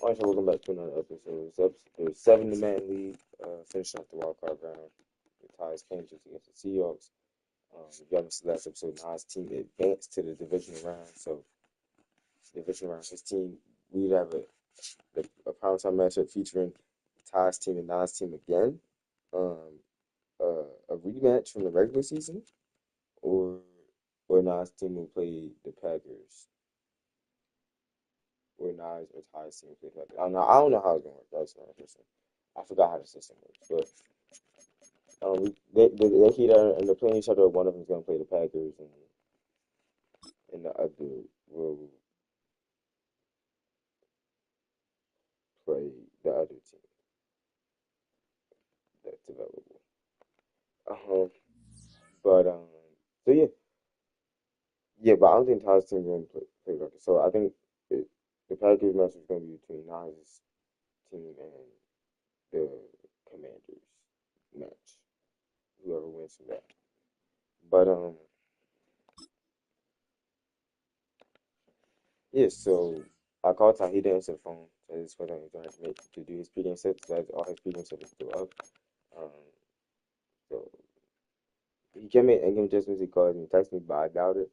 Alright, so welcome back to another episode. There's 7 in the Madden League, finishing off the wild card round. The ties Panthers against the Seahawks. If y'all missed the last episode, Nas' team advanced to the divisional round. So, divisional round, his team, we'd have a primetime matchup featuring Ty's team and Nas' team again. A rematch from the regular season, or Nas' team will play the Packers. Or Nas or Ty's team play the Packers. I don't know how it's gonna work. That's not interesting. I forgot how the system works, but they keep and they're playing each other. One of them's gonna play the Packers, and the other will play the other team that's available. So but I don't think Ty's team gonna play the Packers. So I think the Packers match is gonna be between Nas' team and the Commanders match. Whoever wins from that. But so I called Ty. He didn't answer the phone. So this is what I'm going to make to do his pregame set. So that's all his pregame set is still up. So he can make in-game adjustments. He calls me, texts me, but I doubt it.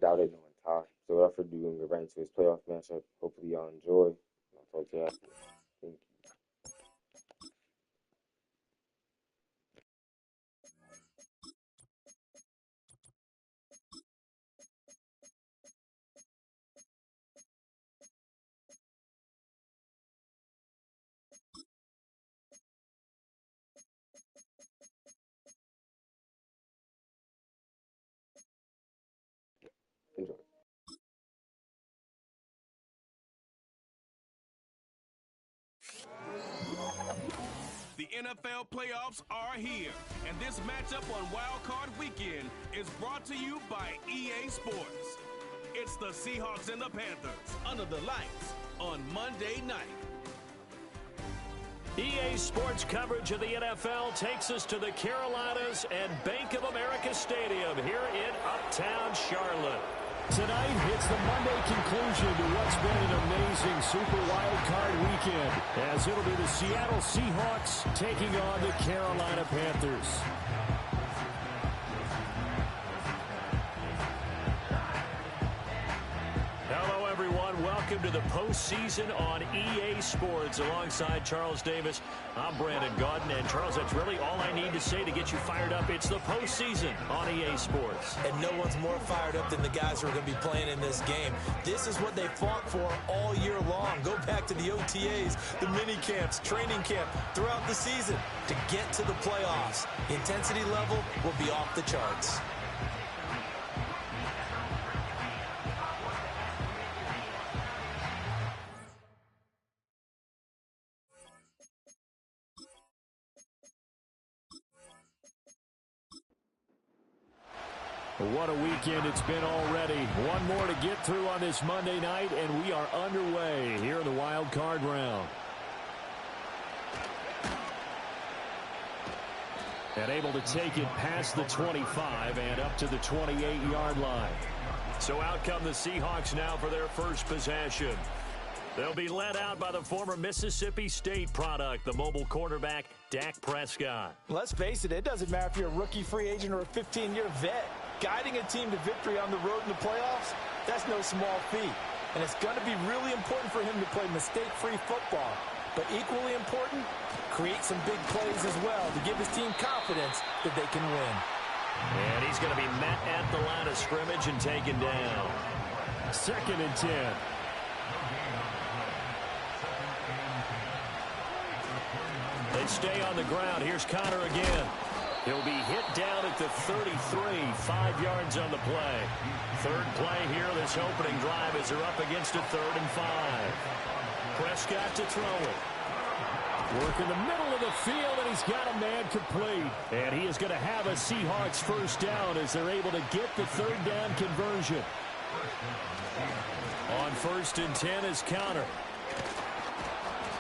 Knowing Ty. So without further ado, I'm going to get right into his playoff matchup. Hopefully y'all enjoy. I'll talk to you after. Thank you. Enjoy. The NFL playoffs are here, and this matchup on Wild Card Weekend is brought to you by EA Sports. It's the Seahawks and the Panthers under the lights on Monday night. EA Sports coverage of the NFL takes us to the Carolinas and Bank of America Stadium here in Uptown Charlotte. Tonight, it's the Monday conclusion to what's been an amazing Super Wild Card weekend, as it'll be the Seattle Seahawks taking on the Carolina Panthers. Hello, everyone. Welcome to the postseason on EA Sports. Alongside Charles Davis, I'm Brandon Gaudin. And, Charles, that's really all I need to say to get you fired up. It's the postseason on EA Sports. And no one's more fired up than the guys who are going to be playing in this game. This is what they fought for all year long. Go back to the OTAs, the mini camps, training camp, throughout the season to get to the playoffs. The intensity level will be off the charts. What a weekend it's been already. One more to get through on this Monday night, and we are underway here in the wild card round. And able to take it past the 25 and up to the 28-yard line. So out come the Seahawks now for their first possession. They'll be led out by the former Mississippi State product, the mobile quarterback, Dak Prescott. Let's face it, it doesn't matter if you're a rookie free agent or a 15-year vet. Guiding a team to victory on the road in the playoffs, that's no small feat. And it's going to be really important for him to play mistake-free football. But equally important, create some big plays as well to give his team confidence that they can win. And he's going to be met at the line of scrimmage and taken down. 2nd and 10. They stay on the ground. Here's Connor again. He'll be hit down at the 33, 5 yards on the play. Third play here, this opening drive as they're up against a 3rd and 5. Prescott to throw it. Work in the middle of the field, and he's got a man complete. And he is going to have a Seahawks first down as they're able to get the 3rd down conversion. On 1st and 10 is Connor.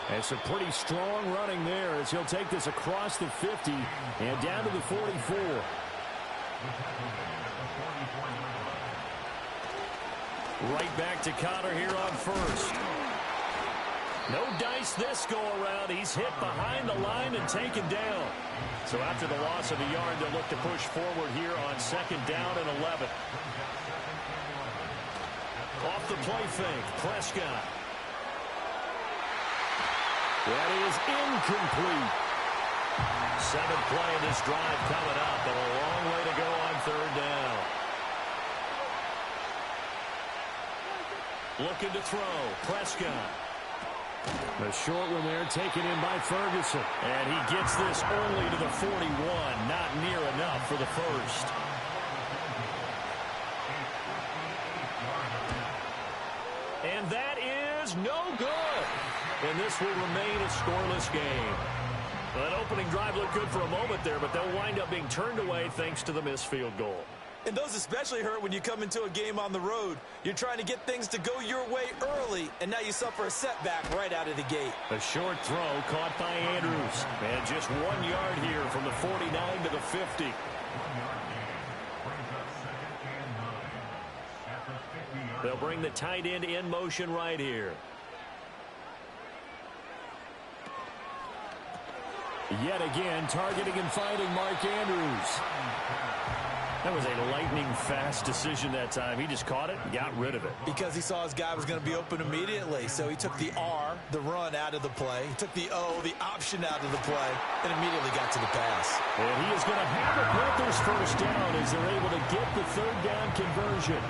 And some pretty strong running there as he'll take this across the 50 and down to the 44. Right back to Connor here on first. No dice this go-around. He's hit behind the line and taken down. So after the loss of a yard, they'll look to push forward here on 2nd down and 11. Off the play fake, Prescott. That is incomplete. 7th play of this drive coming up, but a long way to go on 3rd down. Looking to throw, Prescott. The short one there taken in by Ferguson. And he gets this only to the 41. Not near enough for the first. And that is no good. And this will remain a scoreless game. That opening drive looked good for a moment there, but they'll wind up being turned away thanks to the missed field goal. And those especially hurt when you come into a game on the road. You're trying to get things to go your way early, and now you suffer a setback right out of the gate. A short throw caught by Andrews. And just 1 yard here from the 49 to the 50. They'll bring the tight end in motion right here. Yet again, targeting and finding Mark Andrews. That was a lightning-fast decision that time. He just caught it and got rid of it. Because he saw his guy was going to be open immediately. So he took the R, the run, out of the play. He took the O, the option, out of the play, and immediately got to the pass. And he is going to have the Panthers first down as they're able to get the 3rd down conversion.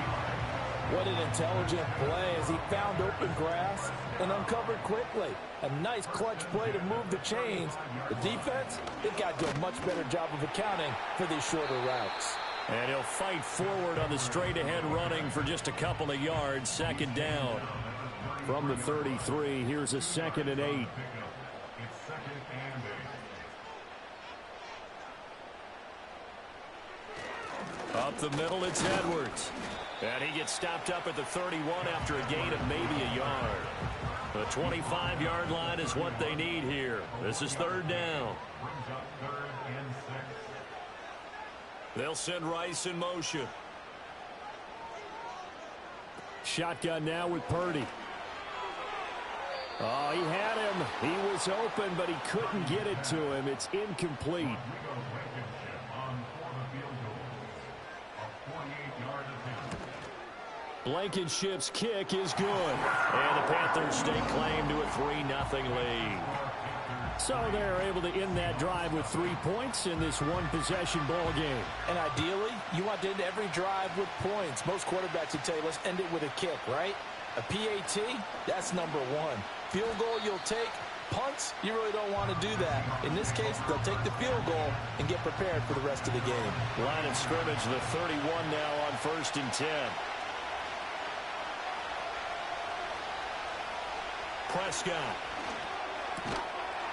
What an intelligent play as he found open grass and uncovered quickly. A nice clutch play to move the chains. The defense, they've got to do a much better job of accounting for these shorter routes. And he'll fight forward on the straight-ahead running for just a couple of yards. 2nd down. From the 33, here's a 2nd and 8. Up the middle, it's Edwards. And he gets stopped up at the 31 after a gain of maybe a yard. The 25-yard line is what they need here. This is 3rd down. They'll send Rice in motion. Shotgun now with Purdy. Oh, he had him. He was open, but he couldn't get it to him. It's incomplete. Blankenship's kick is good. And the Panthers stake claim to a 3-0 lead. So they're able to end that drive with 3 points in this one-possession ball game. And ideally, you want to end every drive with points. Most quarterbacks would tell you, let's end it with a kick, right? A PAT, that's number 1. Field goal you'll take. Punts, you really don't want to do that. In this case, they'll take the field goal and get prepared for the rest of the game. Line of scrimmage, the 31 now on 1st and 10. Prescott.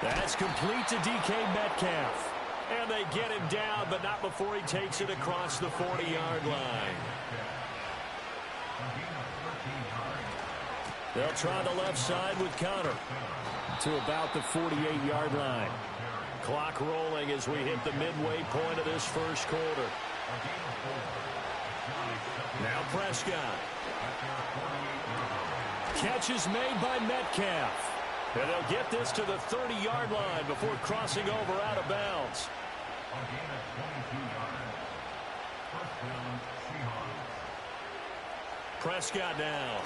That's complete to DK Metcalf. And they get him down, but not before he takes it across the 40-yard line. They'll try the left side with Connor to about the 48-yard line. Clock rolling as we hit the midway point of this first quarter. Now Prescott. Catch is made by Metcalf. And they'll get this to the 30-yard line before crossing over out of bounds. Prescott now.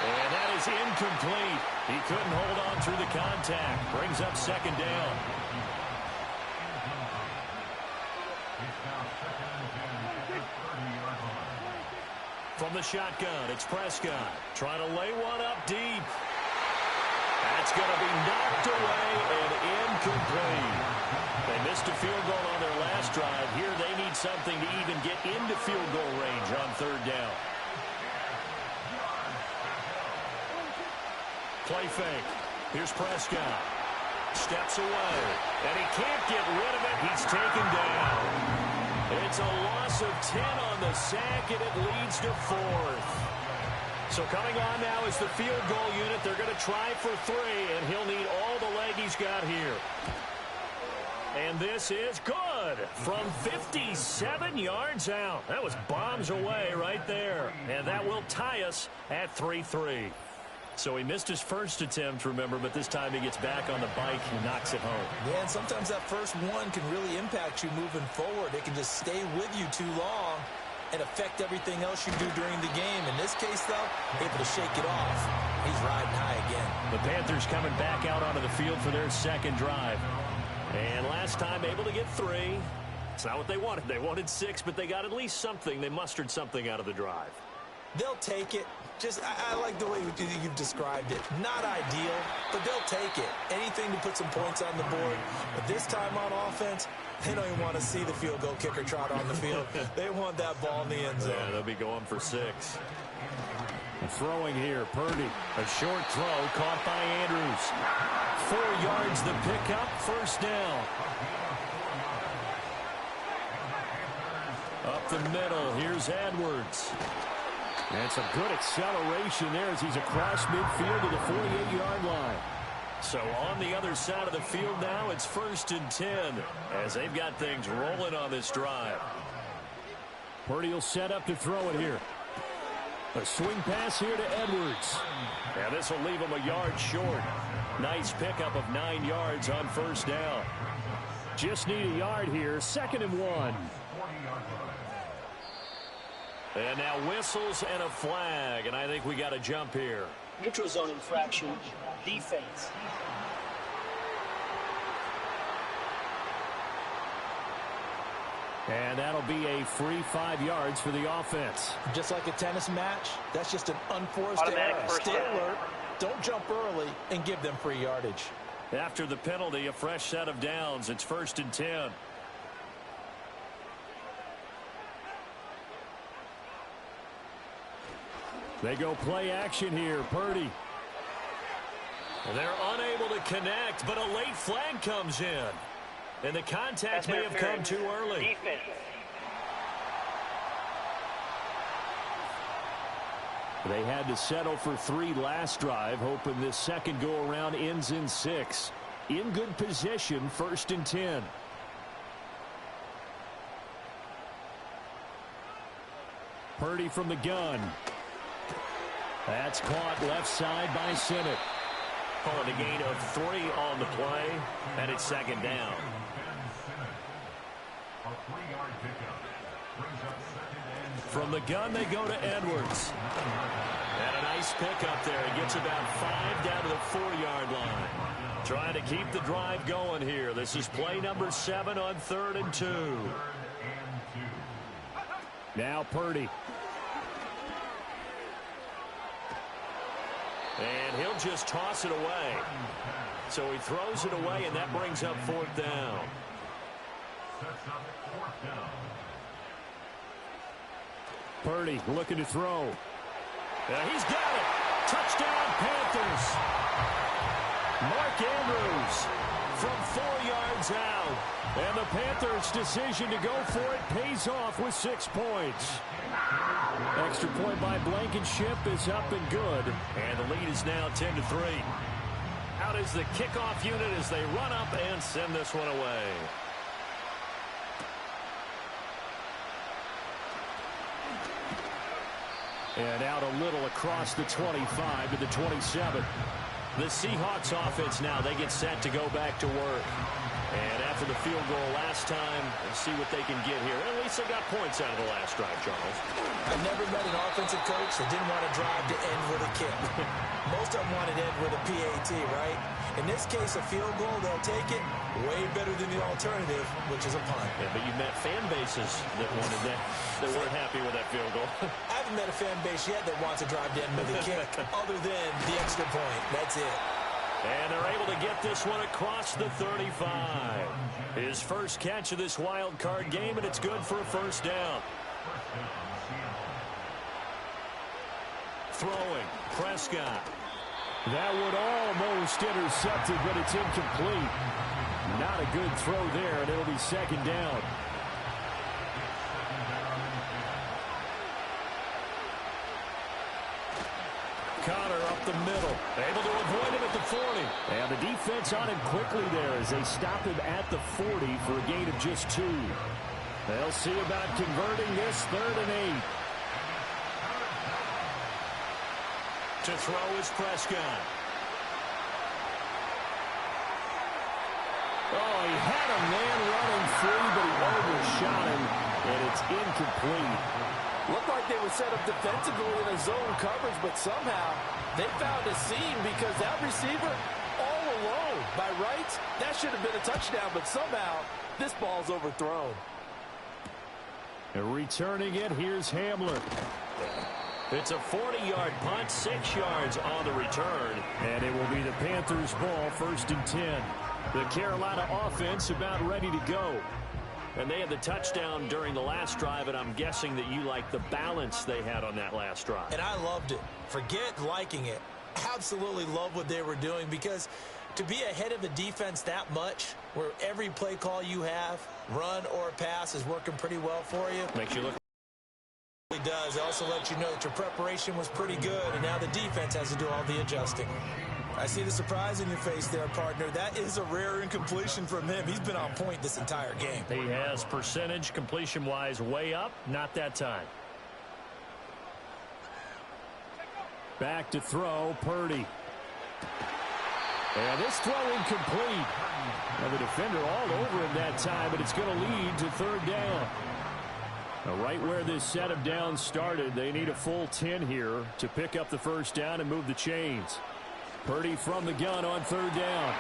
And that is incomplete. He couldn't hold on through the contact. Brings up 2nd down. From the shotgun, it's Prescott. Trying to lay one up deep. That's going to be knocked away and incomplete. They missed a field goal on their last drive. Here they need something to even get into field goal range on 3rd down. Play fake. Here's Prescott. Steps away. And he can't get rid of it. He's taken down. It's a loss of 10 on the sack, and it leads to 4th. So coming on now is the field goal unit. They're going to try for 3, and he'll need all the leg he's got here. And this is good. good from 57 yards out. That was bombs away right there. And that will tie us at 3-3. So he missed his first attempt, remember, but this time he gets back on the bike and knocks it home. Yeah, and sometimes that first one can really impact you moving forward. It can just stay with you too long and affect everything else you do during the game. In this case, though, able to shake it off. He's riding high again. The Panthers coming back out onto the field for their second drive. And last time able to get 3. It's not what they wanted. They wanted 6, but they got at least something. They mustered something out of the drive. They'll take it. I like the way you've described it. Not ideal, but they'll take it. Anything to put some points on the board. But this time on offense, they don't even want to see the field goal kicker trot on the field. They want that ball in the end zone. Yeah, they'll be going for 6. Throwing here, Purdy. A short throw caught by Andrews. 4 yards the pickup, first down. Up the middle, here's Edwards. And some good acceleration there as he's across midfield to the 48-yard line. So on the other side of the field now, it's 1st and 10 as they've got things rolling on this drive. Purdy will set up to throw it here. A swing pass here to Edwards. Now this will leave him a yard short. Nice pickup of 9 yards on first down. Just need a yard here, 2nd and 1. And now whistles and a flag, and I think we got a jump here. Neutral zone infraction, defense. And that'll be a free 5 yards for the offense. Just like a tennis match, that's just an unforced Automatic error. first Stay down. alert, don't jump early, and give them free yardage. After the penalty, a fresh set of downs. It's 1st and 10. They go play action here. Purdy. They're unable to connect, but a late flag comes in. And the contact may have come too early. Defense. They had to settle for 3 last drive, hoping this second go-around ends in 6. In good position, 1st and 10. Purdy from the gun. That's caught left side by Sinnott. Calling a gain of 3 on the play, and it's 2nd down. From the gun, they go to Edwards. And a nice pickup there. He gets about 5 down to the 4-yard line. Trying to keep the drive going here. This is play number 7 on 3rd and 2. Now Purdy. And he'll just toss it away. So he throws it away, and that brings up 4th down. Purdy looking to throw. He's got it. Touchdown, Panthers. Mark Andrews from 4 yards out. And the Panthers' decision to go for it pays off with 6 points. Extra point by Blankenship is up and good. And the lead is now 10-3. Out is the kickoff unit as they run up and send this one away. And out a little across the 25 to the 27. The Seahawks offense now, they get set to go back to work. And after the field goal last time, let's see what they can get here. At least they got points out of the last drive, Charles. I've never met an offensive coach that didn't want to drive to end with a kick. Most of them wanted to end with a PAT, right? In this case, a field goal, they'll take it. Way better than the alternative, which is a punt. Yeah, but you met fan bases that wanted that, that weren't happy with that field goal. I haven't met a fan base yet that wants to drive to end with a kick, other than the extra point. That's it. And they're able to get this one across the 35. His first catch of this wild card game, and it's good for a first down. Throwing, Prescott. That would almost intercepted, but it's incomplete. Not a good throw there, and it'll be 2nd down. Connor up the middle. Able to avoid him at the 40. And the defense on him quickly there as they stop him at the 40 for a gain of just 2. They'll see about converting this 3rd and 8. To throw is Prescott. Oh, he had a man running free, but he overshot him, and it's incomplete. Looked like they were set up defensively in a zone coverage, but somehow they found a seam because that receiver all alone. By rights, that should have been a touchdown, but somehow this ball's overthrown. And returning it, here's Hamler. It's a 40-yard punt, 6 yards on the return, and it will be the Panthers' ball, 1st and 10. The Carolina offense about ready to go. And they had the touchdown during the last drive, and I'm guessing that you like the balance they had on that last drive. And I loved it. Forget liking it. Absolutely love what they were doing, because to be ahead of a defense that much, where every play call you have, run or pass, is working pretty well for you. Makes you look. It does. It also lets you know that your preparation was pretty good, and now the defense has to do all the adjusting. I see the surprise in your face there, partner. That is a rare incompletion from him. He's been on point this entire game. He has percentage completion-wise way up. Not that time. Back to throw, Purdy. And this throw incomplete. Now the defender all over him that time, but it's going to lead to 3rd down. Now right where this set of downs started, they need a full 10 here to pick up the 1st down and move the chains. Purdy from the gun on 3rd down.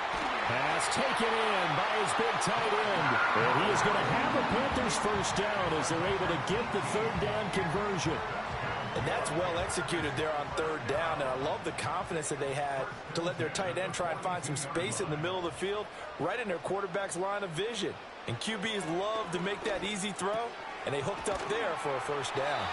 Pass taken in by his big tight end. And he is going to have a Panthers 1st down as they're able to get the 3rd down conversion. And that's well executed there on 3rd down. And I love the confidence that they had to let their tight end try and find some space in the middle of the field, right in their quarterback's line of vision. And QBs love to make that easy throw, and they hooked up there for a 1st down.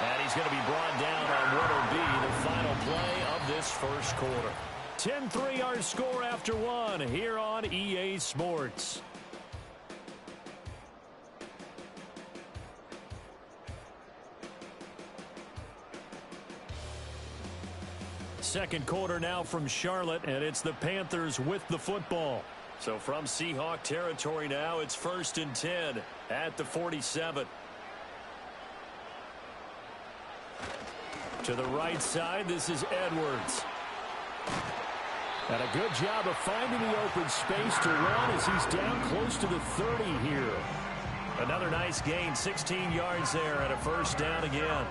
And he's going to be brought down on what will be the final play of this 1st quarter. 10-3 our score after 1 here on EA Sports. Second quarter now from Charlotte, and it's the Panthers with the football. So from Seahawk territory now, it's 1st and 10 at the 47. To the right side, this is Edwards. And a good job of finding the open space to run as he's down close to the 30 here. Another nice gain, 16 yards there, and a 1st down again.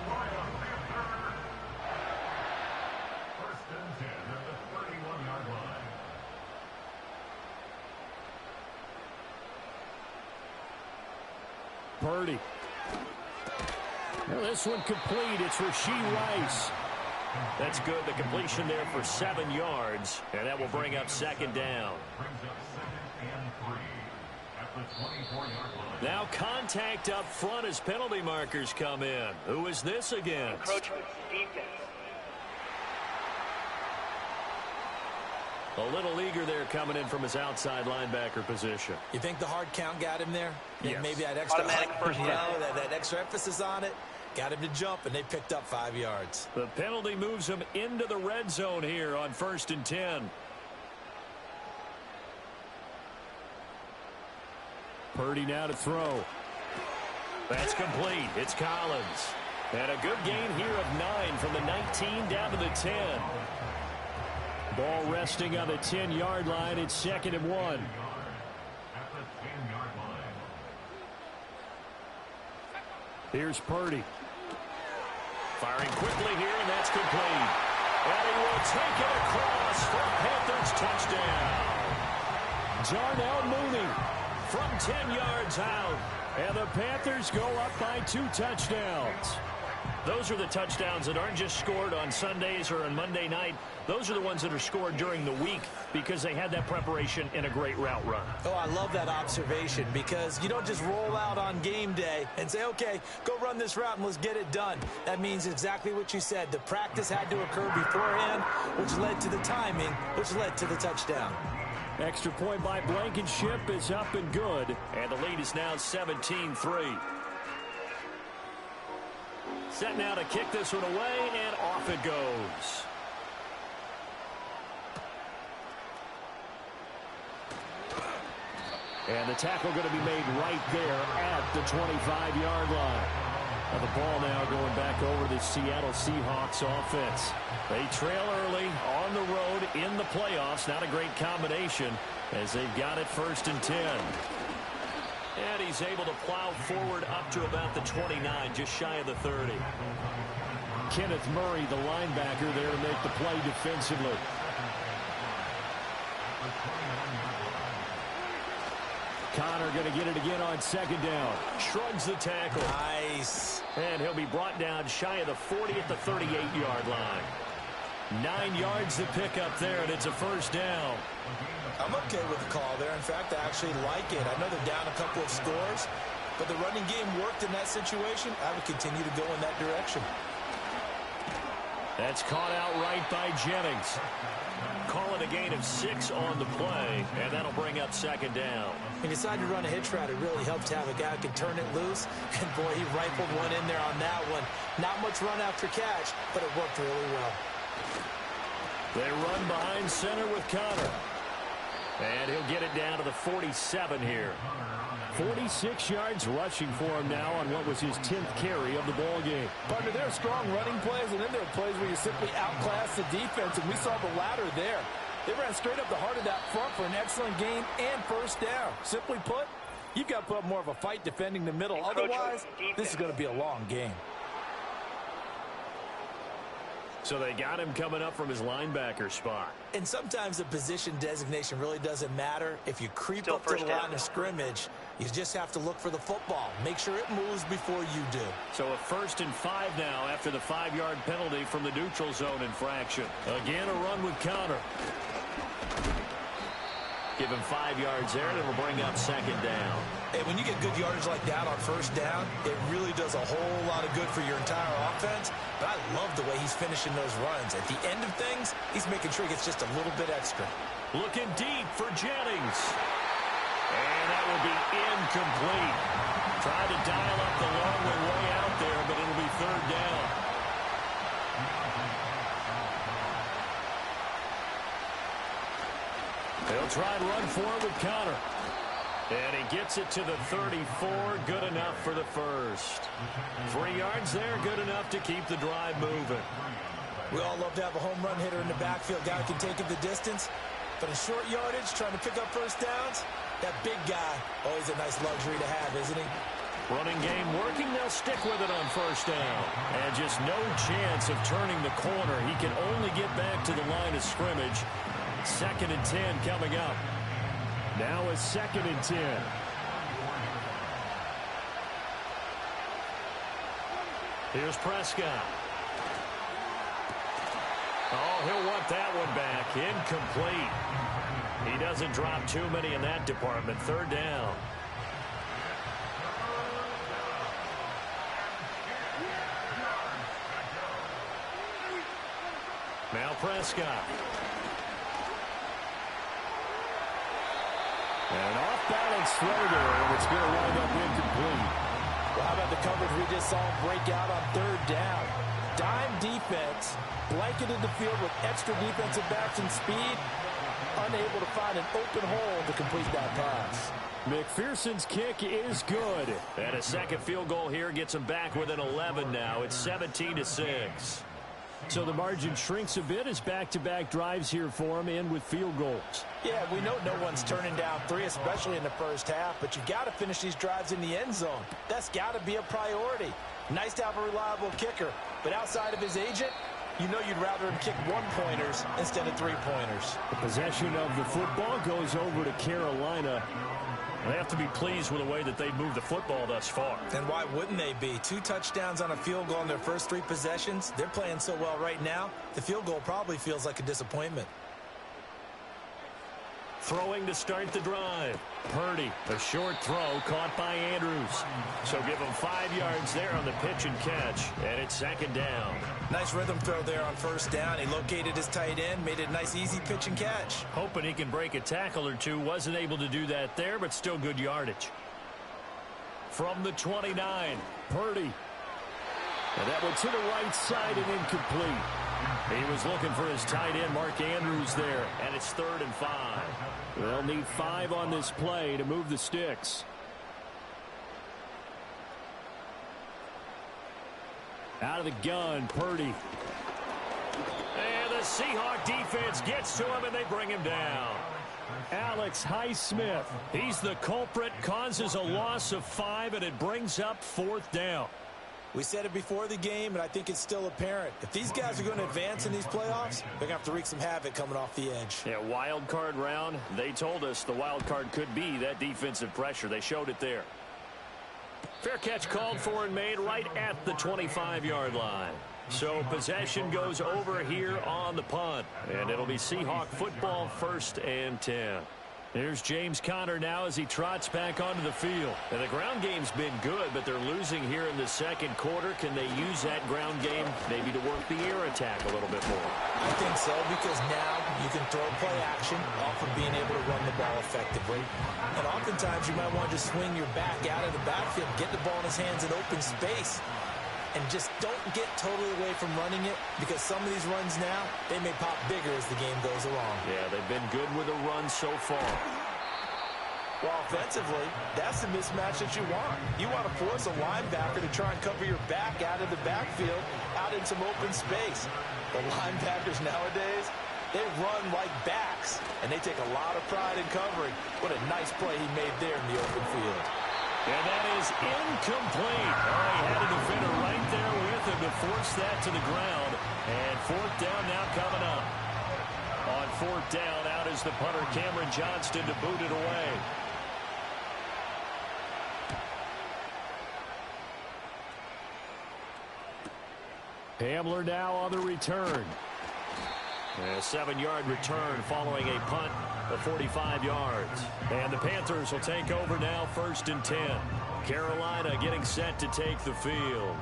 Purdy. Now this one complete. It's Rashee Rice. That's good. The completion there for 7 yards, and that will bring up 2nd down. Now contact up front as penalty markers come in. Who is this against? A little eager there coming in from his outside linebacker position. You think the hard count got him there? Yes. Maybe that extra, that extra emphasis on it got him to jump, and they picked up 5 yards. The penalty moves him into the red zone here on 1st and 10. Purdy now to throw. That's complete. It's Collins. And a good gain here of 9 from the 19 down to the 10. Ball resting on the 10-yard line. It's 2nd and 1. Here's Purdy. Firing quickly here, and that's complete. And he will take it across for a Panthers touchdown. Darnell Mooney from 10 yards out. And the Panthers go up by 2 touchdowns. Those are the touchdowns that aren't just scored on Sundays or on Monday night. Those are the ones that are scored during the week because they had that preparation in a great route run. Oh, I love that observation, because you don't just roll out on game day and say, okay, go run this route and let's get it done. That means exactly what you said. The practice had to occur beforehand, which led to the timing, which led to the touchdown. Extra point by Blankenship is up and good. And the lead is now 17-3. Set now to kick this one away, and off it goes. And the tackle going to be made right there at the 25-yard line. Now the ball now going back over the Seattle Seahawks offense. They trail early on the road in the playoffs. Not a great combination as they've got it 1st and 10. And he's able to plow forward up to about the 29, just shy of the 30. Kenneth Murray, the linebacker, there to make the play defensively. Connor going to get it again on 2nd down. Shrugs the tackle. Nice. And he'll be brought down shy of the 40 at the 38-yard line. 9 yards to pick up there, and it's a 1st down. I'm okay with the call there. In fact, I actually like it. I know they're down a couple of scores, but the running game worked in that situation. I would continue to go in that direction. That's caught out right by Jennings. Call it a gain of 6 on the play, and that'll bring up 2nd down. He decided to run a hitch route. It really helped to have a guy who can turn it loose, and boy, he rifled one in there on that one. Not much run after catch, but it worked really well. They run behind center with Connor. And he'll get it down to the 47 here. 46 yards rushing for him now on what was his 10th carry of the ball game. Partner, there are strong running plays, and then there are plays where you simply outclass the defense, and we saw the latter there. They ran straight up the heart of that front for an excellent gain and 1st down. Simply put, you've got to put up more of a fight defending the middle. Otherwise, this is going to be a long game. So they got him coming up from his linebacker spot. And sometimes the position designation really doesn't matter. If you creep up to the line of scrimmage, you just have to look for the football. Make sure it moves before you do. So a 1st and 5 now after the 5-yard penalty from the neutral zone infraction. Again, a run with Connor. Give him 5 yards there, and it'll bring up 2nd down. And when you get good yardage like that on 1st down, it really does a whole lot of good for your entire offense. But I love the way he's finishing those runs. At the end of things, he's making sure he gets just a little bit extra. Looking deep for Jennings. And that will be incomplete. Tried to dial up the long way out there, but it'll be 3rd down. They'll try and run for it with Connor. And he gets it to the 34. Good enough for the 1st. 3 yards there. Good enough to keep the drive moving. We all love to have a home run hitter in the backfield. Guy who can take it the distance. But in short yardage, trying to pick up 1st downs, that big guy, always a nice luxury to have, isn't he? Running game working. They'll stick with it on 1st down. And just no chance of turning the corner. He can only get back to the line of scrimmage. 2nd and 10 coming up. Now it's 2nd and 10. Here's Prescott. Oh, he'll want that one back. Incomplete. He doesn't drop too many in that department. 3rd down. Now Prescott. An off-balance throw there, and it's going to wind up incomplete. Well, how about the coverage we just saw him break out on 3rd down? Dime defense, blanketed the field with extra defensive backs and speed, unable to find an open hole to complete that pass. McPherson's kick is good. And a 2nd field goal here gets him back within 11 now. It's 17-6. So the margin shrinks a bit as back-to-back drives here for him, and with field goals. Yeah, we know no one's turning down 3, especially in the 1st half, but you've got to finish these drives in the end zone. That's got to be a priority. Nice to have a reliable kicker, but outside of his agent, you know you'd rather him kick 1-pointers instead of 3-pointers. The possession of the football goes over to Carolina. They have to be pleased with the way that they moved the football thus far. And why wouldn't they be? 2 touchdowns on a field goal in their first 3 possessions. They're playing so well right now, the field goal probably feels like a disappointment. Throwing to start the drive. Purdy, a short throw caught by Andrews. So give him 5 yards there on the pitch and catch, and it's 2nd down. Nice rhythm throw there on 1st down. He located his tight end, made it a nice easy pitch and catch. Hoping he can break a tackle or two. Wasn't able to do that there, but still good yardage. From the 29, Purdy. And that one to the right side and incomplete. He was looking for his tight end, Mark Andrews, there, and it's 3rd and 5. They'll need 5 on this play to move the sticks. Out of the gun, Purdy. And the Seahawk defense gets to him, and they bring him down. Alex Highsmith, he's the culprit, causes a loss of 5, and it brings up 4th down. We said it before the game, and I think it's still apparent. If these guys are going to advance in these playoffs, they're going to have to wreak some havoc coming off the edge. Yeah, wild card round. They told us the wild card could be that defensive pressure. They showed it there. Fair catch called for and made right at the 25-yard line. So possession goes over here on the punt, and it'll be Seahawk football, 1st and 10. Here's James Conner now as he trots back onto the field. And the ground game's been good, but they're losing here in the 2nd quarter. Can they use that ground game maybe to work the air attack a little bit more? I think so, because now you can throw play action off of being able to run the ball effectively. And oftentimes you might want to just swing your back out of the backfield, get the ball in his hands in open space, and just don't get totally away from running it, because some of these runs now, they may pop bigger as the game goes along. Yeah, they've been good with a run so far. Well, offensively, that's the mismatch that you want. You want to force a linebacker to try and cover your back out of the backfield, out in some open space. The linebackers nowadays, they run like backs, and they take a lot of pride in covering. What a nice play he made there in the open field. And that is incomplete. Oh, he had a defender right there with him to force that to the ground. And 4th down now coming up. On 4th down, out is the punter, Cameron Johnston, to boot it away. Hamler now on the return. A 7-yard return following a punt of 45 yards. And the Panthers will take over now, 1st and 10. Carolina getting set to take the field.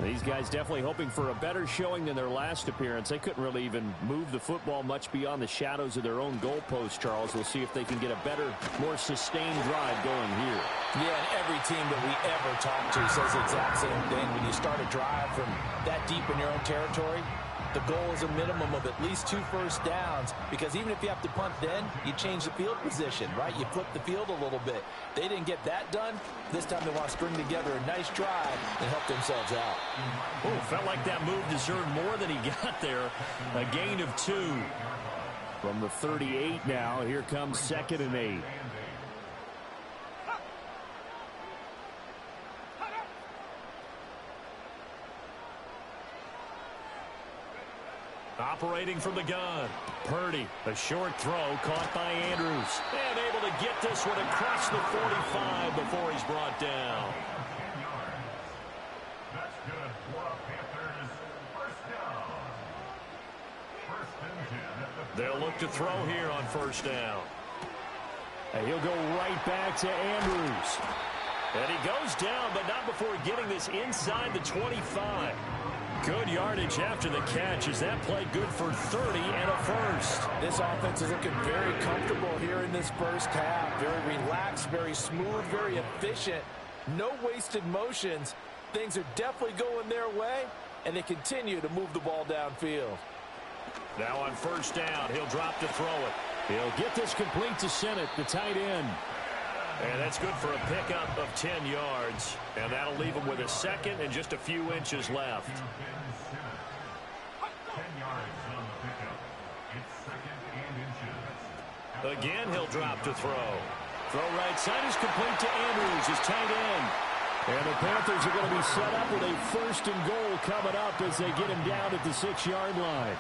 These guys definitely hoping for a better showing than their last appearance. They couldn't really even move the football much beyond the shadows of their own goalpost, Charles. We'll see if they can get a better, more sustained drive going here. Yeah, and every team that we ever talk to says the exact same thing. When you start a drive from that deep in your own territory, the goal is a minimum of at least 2 first downs, because even if you have to punt then, you change the field position, right? You flip the field a little bit. They didn't get that done. This time they want to string together a nice drive and help themselves out. Oh, felt like that move deserved more than he got there. A gain of 2. From the 38 now, here comes 2nd and 8. Operating from the gun. Purdy, a short throw caught by Andrews. And able to get this one across the 45 before he's brought down. That's good for a Panthers first down. 1st and 10 They'll look to throw here on 1st down. And he'll go right back to Andrews. And he goes down, but not before getting this inside the 25. Good yardage after the catch. Is that play good for 30 and a first? This offense is looking very comfortable here in this first half. Very relaxed, very smooth, very efficient. No wasted motions. Things are definitely going their way, and they continue to move the ball downfield. Now on 1st down, he'll drop to throw it. He'll get this complete to Sennett, the tight end. And that's good for a pickup of 10 yards. And that'll leave him with a 2nd and just a few inches left. 10 yards on the pickup. It's 2nd and inches. Again, he'll drop to throw. Throw right side is complete to Andrews, his tight end. And the Panthers are going to be set up with a 1st and goal coming up as they get him down at the 6-yard line.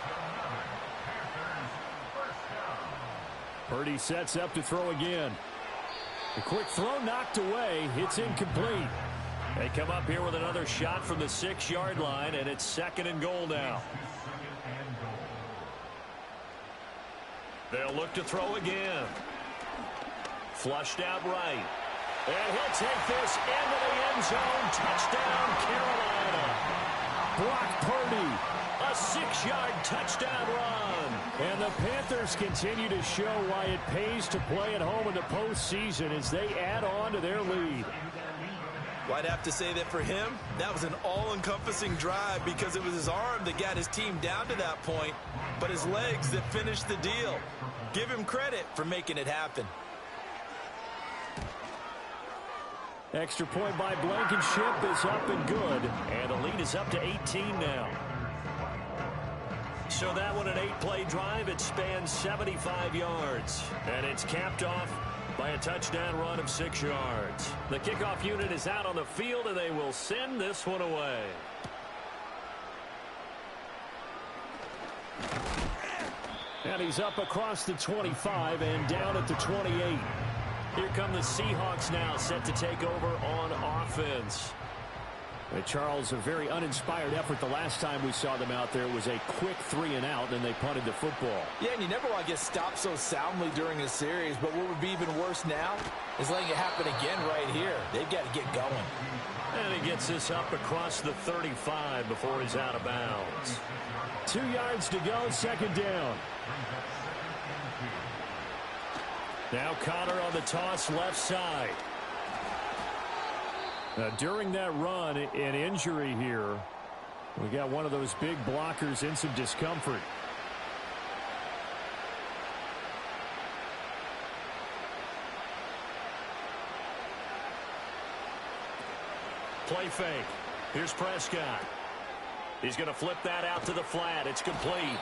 Purdy sets up to throw again. A quick throw knocked away. It's incomplete. They come up here with another shot from the 6-yard line, and it's 2nd and goal now. They'll look to throw again. Flushed out right. And he'll take this into the end zone. Touchdown, Carolina. Brock Purdy, a 6-yard touchdown run. And the Panthers continue to show why it pays to play at home in the postseason as they add on to their lead. Well, I'd have to say that for him, that was an all-encompassing drive because it was his arm that got his team down to that point, but his legs that finished the deal. Give him credit for making it happen. Extra point by Blankenship is up and good, and the lead is up to 18 now. So that one, an 8-play drive. It spans 75 yards, and it's capped off by a touchdown run of 6 yards. The kickoff unit is out on the field, and they will send this one away. And he's up across the 25 and down at the 28. Here come the Seahawks now, set to take over on offense. Charles, a very uninspired effort the last time we saw them out there. It was a quick 3-and-out, and they punted the football. Yeah, and you never want to get stopped so soundly during a series, but what would be even worse now is letting it happen again right here. They've got to get going. And he gets this up across the 35 before he's out of bounds. 2 yards to go, second down. Now Connor on the toss, left side. Now, during that run, an injury here. We got one of those big blockers in some discomfort. Play fake. Here's Prescott. He's going to flip that out to the flat. It's complete.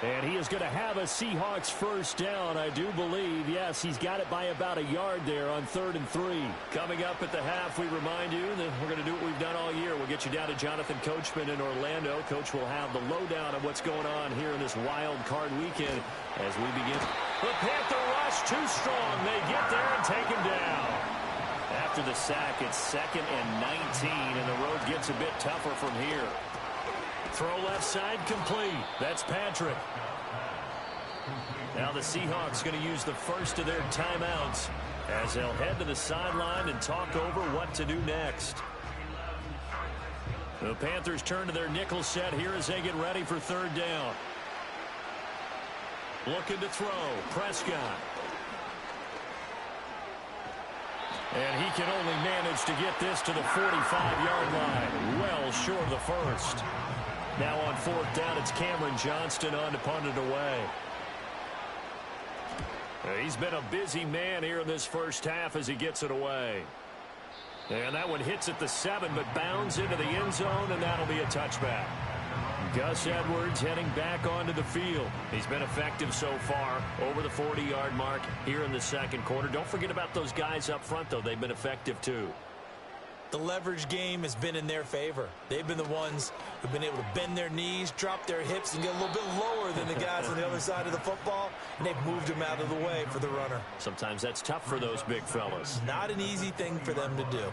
And he is going to have a Seahawks first down, I do believe. Yes, he's got it by about a yard there on 3rd and 3. Coming up at the half, we remind you that we're going to do what we've done all year. We'll get you down to Jonathan Coachman in Orlando. Coach will have the lowdown of what's going on here in this wild card weekend as we begin. The Panther rush too strong. They get there and take him down. After the sack, it's 2nd and 19, and the road gets a bit tougher from here. Throw left side complete. That's Patrick. Now the Seahawks going to use the first of their timeouts as they'll head to the sideline and talk over what to do next. The Panthers turn to their nickel set here as they get ready for 3rd down. Looking to throw. Prescott. And he can only manage to get this to the 45-yard line. Well short of the first. Now on 4th down, it's Cameron Johnston on to punt it away. He's been a busy man here in this first half as he gets it away. And that one hits at the 7, but bounds into the end zone, and that'll be a touchback. Gus Edwards heading back onto the field. He's been effective so far over the 40-yard mark here in the second quarter. Don't forget about those guys up front, though. They've been effective, too. The leverage game has been in their favor. They've been the ones who've been able to bend their knees, drop their hips, and get a little bit lower than the guys on the other side of the football, and they've moved them out of the way for the runner. Sometimes that's tough for those big fellas. Not an easy thing for them to do.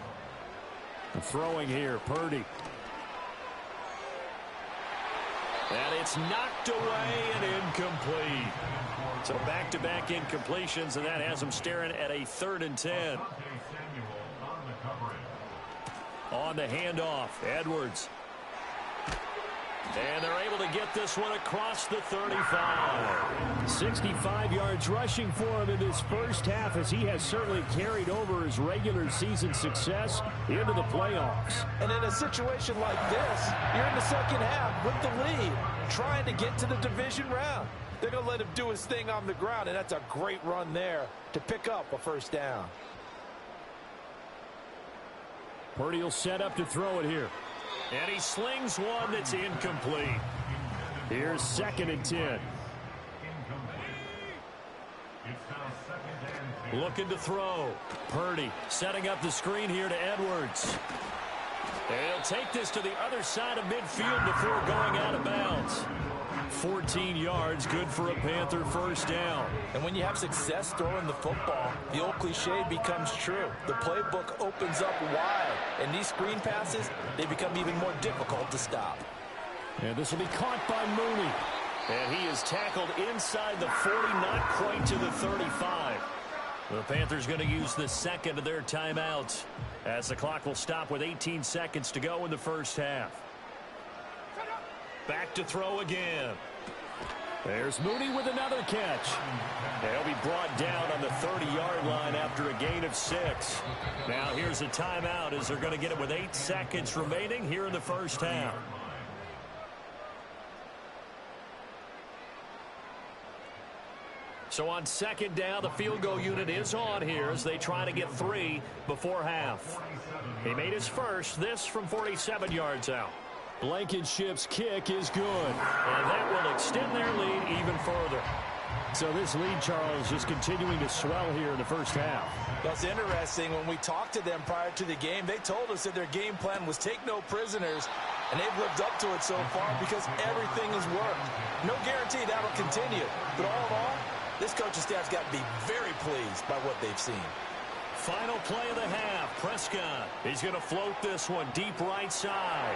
Throwing here, Purdy. And it's knocked away and incomplete. So back-to-back incompletions, and that has them staring at a 3rd and 10. On the handoff, Edwards. And they're able to get this one across the 35. 65 yards rushing for him in this first half as he has certainly carried over his regular season success into the playoffs. And in a situation like this, you're in the second half with the lead, trying to get to the division round. They're going to let him do his thing on the ground, and that's a great run there to pick up a first down. Purdy will set up to throw it here. And he slings one that's incomplete. Here's 2nd and 10. Looking to throw. Purdy setting up the screen here to Edwards. And he'll take this to the other side of midfield before going out of bounds. 14 yards, good for a Panther first down. And when you have success throwing the football, the old cliche becomes true. The playbook opens up wide, and these screen passes, they become even more difficult to stop. And this will be caught by Mooney. And he is tackled inside the 40, not quite to the 35. The Panthers going to use the 2nd of their timeouts as the clock will stop with 18 seconds to go in the first half. Back to throw again. There's Mooney with another catch. They'll be brought down on the 30-yard line after a gain of of 6. Now here's a timeout as they're going to get it with 8 seconds remaining here in the first half. So on second down, the field goal unit is on here as they try to get 3 before half. He made his first, this from 47 yards out. Blankenship's kick is good. And that will extend their lead even further. So this lead, Charles, just continuing to swell here in the first half. That's interesting. When we talked to them prior to the game, they told us that their game plan was take no prisoners, and they've lived up to it so far because everything has worked. No guarantee that'll continue. But all in all, this coaching staff's got to be very pleased by what they've seen. Final play of the half. Prescott. He's going to float this one deep right side.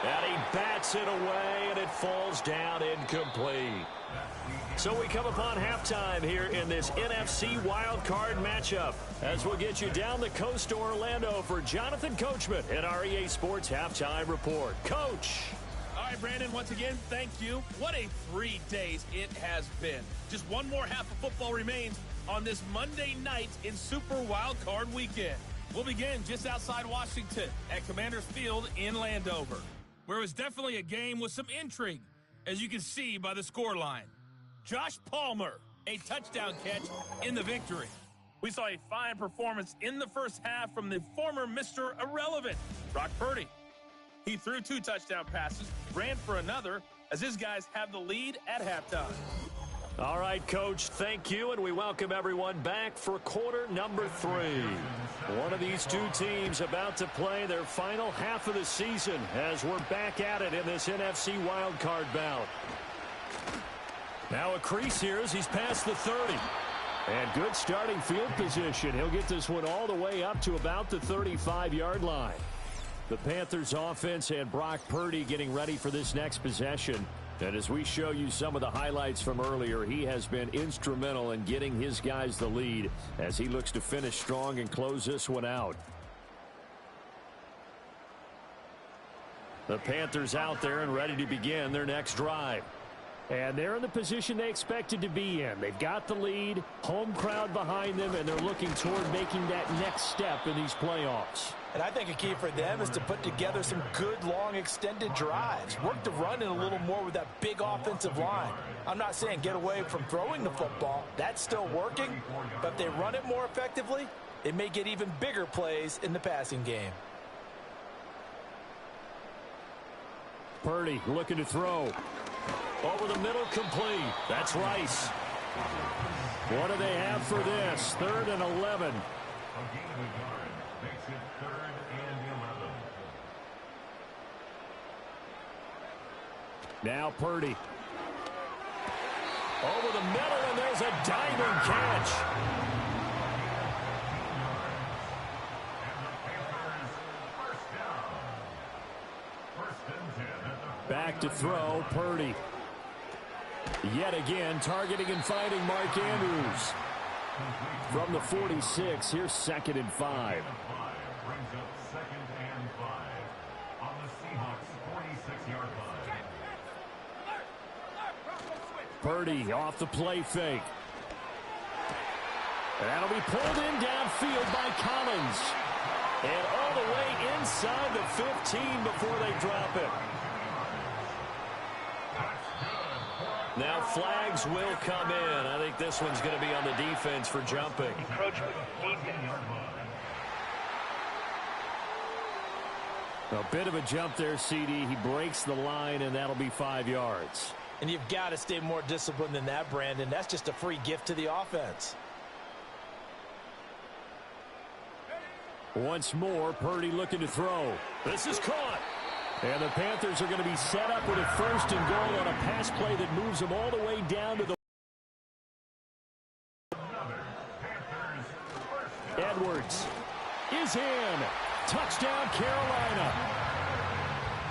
And he bats it away, and it falls down incomplete. So we come upon halftime here in this NFC Wild Card matchup as we'll get you down the coast to Orlando for Jonathan Coachman in our EA Sports Halftime Report. Coach. All right, Brandon, once again, thank you. What a 3 days it has been. Just one more half of football remains on this Monday night in Super Wild Card Weekend. We'll begin just outside Washington at Commanders Field in Landover, where it was definitely a game with some intrigue, as you can see by the scoreline. Josh Palmer, a touchdown catch in the victory. We saw a fine performance in the first half from the former Mr. Irrelevant, Brock Purdy. He threw 2 touchdown passes, ran for another, as his guys have the lead at halftime. All right, Coach, thank you, and we welcome everyone back for quarter number 3. One of these two teams about to play their final half of the season as we're back at it in this NFC wildcard bout. Now a crease here as he's past the 30. And good starting field position. He'll get this one all the way up to about the 35-yard line. The Panthers offense and Brock Purdy getting ready for this next possession. And as we show you some of the highlights from earlier, he has been instrumental in getting his guys the lead as he looks to finish strong and close this one out. The Panthers out there and ready to begin their next drive. And they're in the position they expected to be in. They've got the lead, home crowd behind them, and they're looking toward making that next step in these playoffs. And I think a key for them is to put together some good, long, extended drives. Work the run in a little more with that big offensive line. I'm not saying get away from throwing the football. That's still working. But if they run it more effectively, it may get even bigger plays in the passing game. Purdy looking to throw. Over the middle, complete. That's Rice. What do they have for this? 3rd and 11. Now Purdy. Over the middle, and there's a diving catch. Back to throw, Purdy. Yet again, targeting and finding Mark Andrews. From the 46, here's 2nd and 5. Brings up 2nd and 5 on the Seahawks 46-yard line. Purdy off the play fake. That'll be pulled in downfield by Collins. And all the way inside the 15 before they drop it. Now flags will come in. I think this one's going to be on the defense for jumping. A bit of a jump there, CD. He breaks the line, and that'll be 5 yards. And you've got to stay more disciplined than that, Brandon. That's just a free gift to the offense. Once more, Purdy looking to throw. This is caught. And the Panthers are going to be set up with a 1st and goal on a pass play that moves them all the way down to the... Edwards is in. Touchdown, Carolina.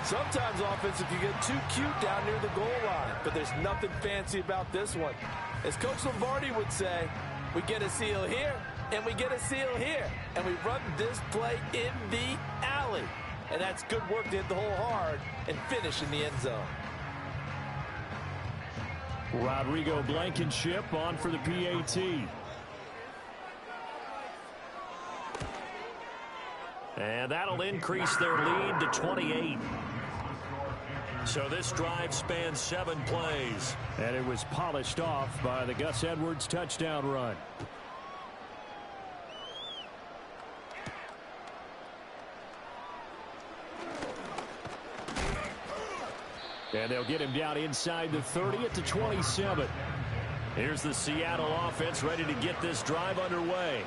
Sometimes offense, if you get too cute down near the goal line, but there's nothing fancy about this one. As Coach Lombardi would say, we get a seal here, and we get a seal here, and we run this play in the alley. And that's good work to hit the hole hard and finish in the end zone. Rodrigo Blankenship on for the PAT. And that'll increase their lead to 28. So this drive spans 7 plays. And it was polished off by the Gus Edwards touchdown run. And they'll get him down inside the 30 at the 27. Here's the Seattle offense ready to get this drive underway.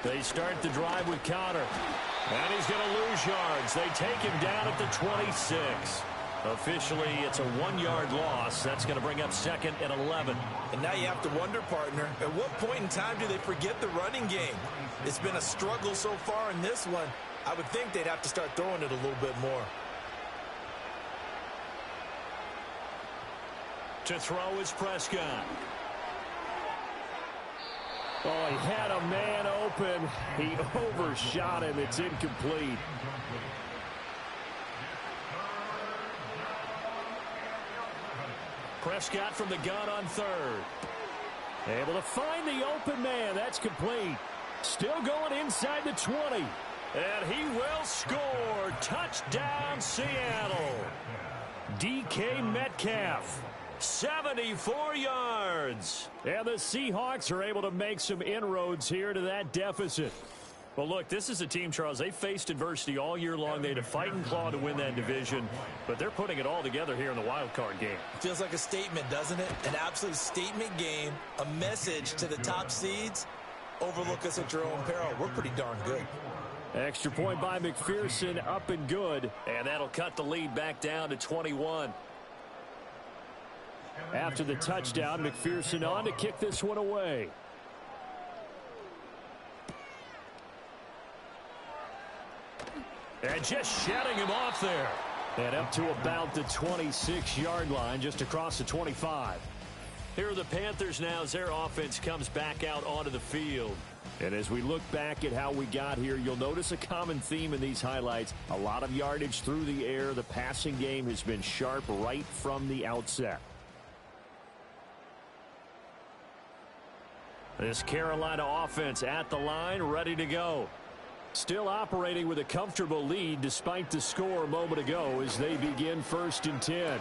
They start the drive with Connor. And he's going to lose yards. They take him down at the 26. Officially, it's a 1-yard loss. That's going to bring up 2nd and 11. And now you have to wonder, partner, at what point in time do they forget the running game? It's been a struggle so far in this one. I would think they'd have to start throwing it a little bit more. To throw is Prescott. Oh, he had a man open. He overshot him. It's incomplete. Prescott from the gun on 3rd. Able to find the open man. That's complete. Still going inside the 20. And he will score. Touchdown, Seattle. DK Metcalf. 74 yards. And the Seahawks are able to make some inroads here to that deficit. Well, look, this is a team, Charles, they faced adversity all year long. They had to fight and claw to win that division, but they're putting it all together here in the wild card game. Feels like a statement, doesn't it? An absolute statement game, a message to the top seeds. Overlook us at your own peril. We're pretty darn good. Extra point by McPherson, up and good. And that'll cut the lead back down to 21. After the touchdown, McPherson on to kick this one away. And just shutting him off there. And up to about the 26-yard line, just across the 25. Here are the Panthers now as their offense comes back out onto the field. And as we look back at how we got here, you'll notice a common theme in these highlights. A lot of yardage through the air. The passing game has been sharp right from the outset. This Carolina offense at the line, ready to go. Still operating with a comfortable lead despite the score a moment ago as they begin 1st and 10.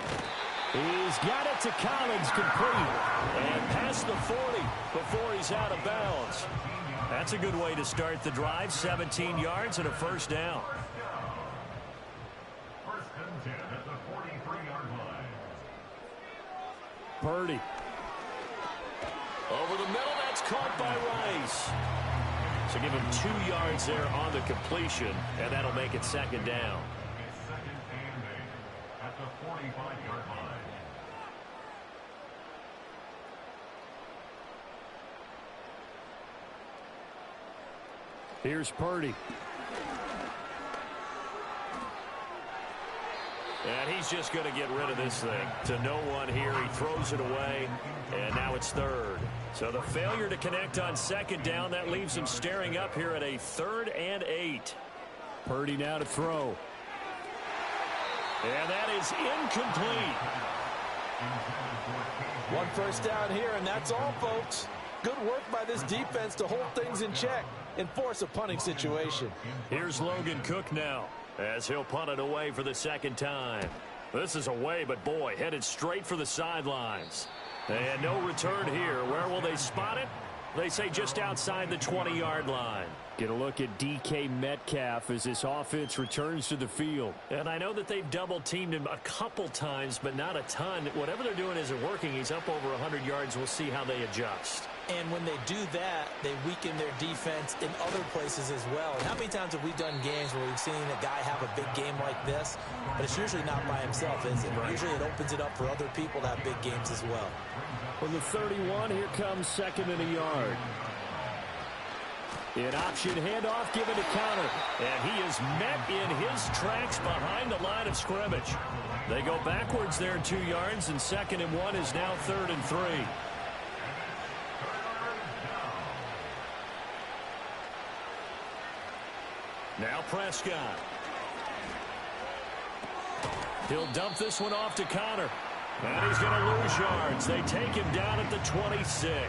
He's got it to Collins, complete. And past the 40 before he's out of bounds. That's a good way to start the drive. 17 yards and a 1st down. 1st and 10 at the 43-yard line. Purdy. Over the middle, that's caught by Rice. So give him 2 yards there on the completion, and that'll make it 2nd down. It's 2nd and 8 at the 45-yard line. Here's Purdy. And he's just going to get rid of this thing. To no one here. He throws it away, and now it's 3rd. So the failure to connect on 2nd down, that leaves him staring up here at a 3rd and 8. Purdy now to throw. And that is incomplete. 1 first down here, and that's all, folks. Good work by this defense to hold things in check and force a punting situation. Here's Logan Cook now as he'll punt it away for the 2nd time. This is away, but boy, headed straight for the sidelines. And no return here. Where will they spot it? They say just outside the 20-yard line. Get a look at DK Metcalf as this offense returns to the field. And I know that they've double-teamed him a couple times, but not a ton. Whatever they're doing isn't working. He's up over 100 yards. We'll see how they adjust. And when they do that, they weaken their defense in other places as well. And how many times have we done games where we've seen a guy have a big game like this, but it's usually not by himself, is it? Right. Usually it opens it up for other people to have big games as well. From the 31, here comes 2nd and a yard. An option handoff given to Connor. And he is met in his tracks behind the line of scrimmage. They go backwards there 2 yards, and 2nd and 1 is now 3rd and 3. Now Prescott. He'll dump this one off to Connor. And he's going to lose yards. They take him down at the 26.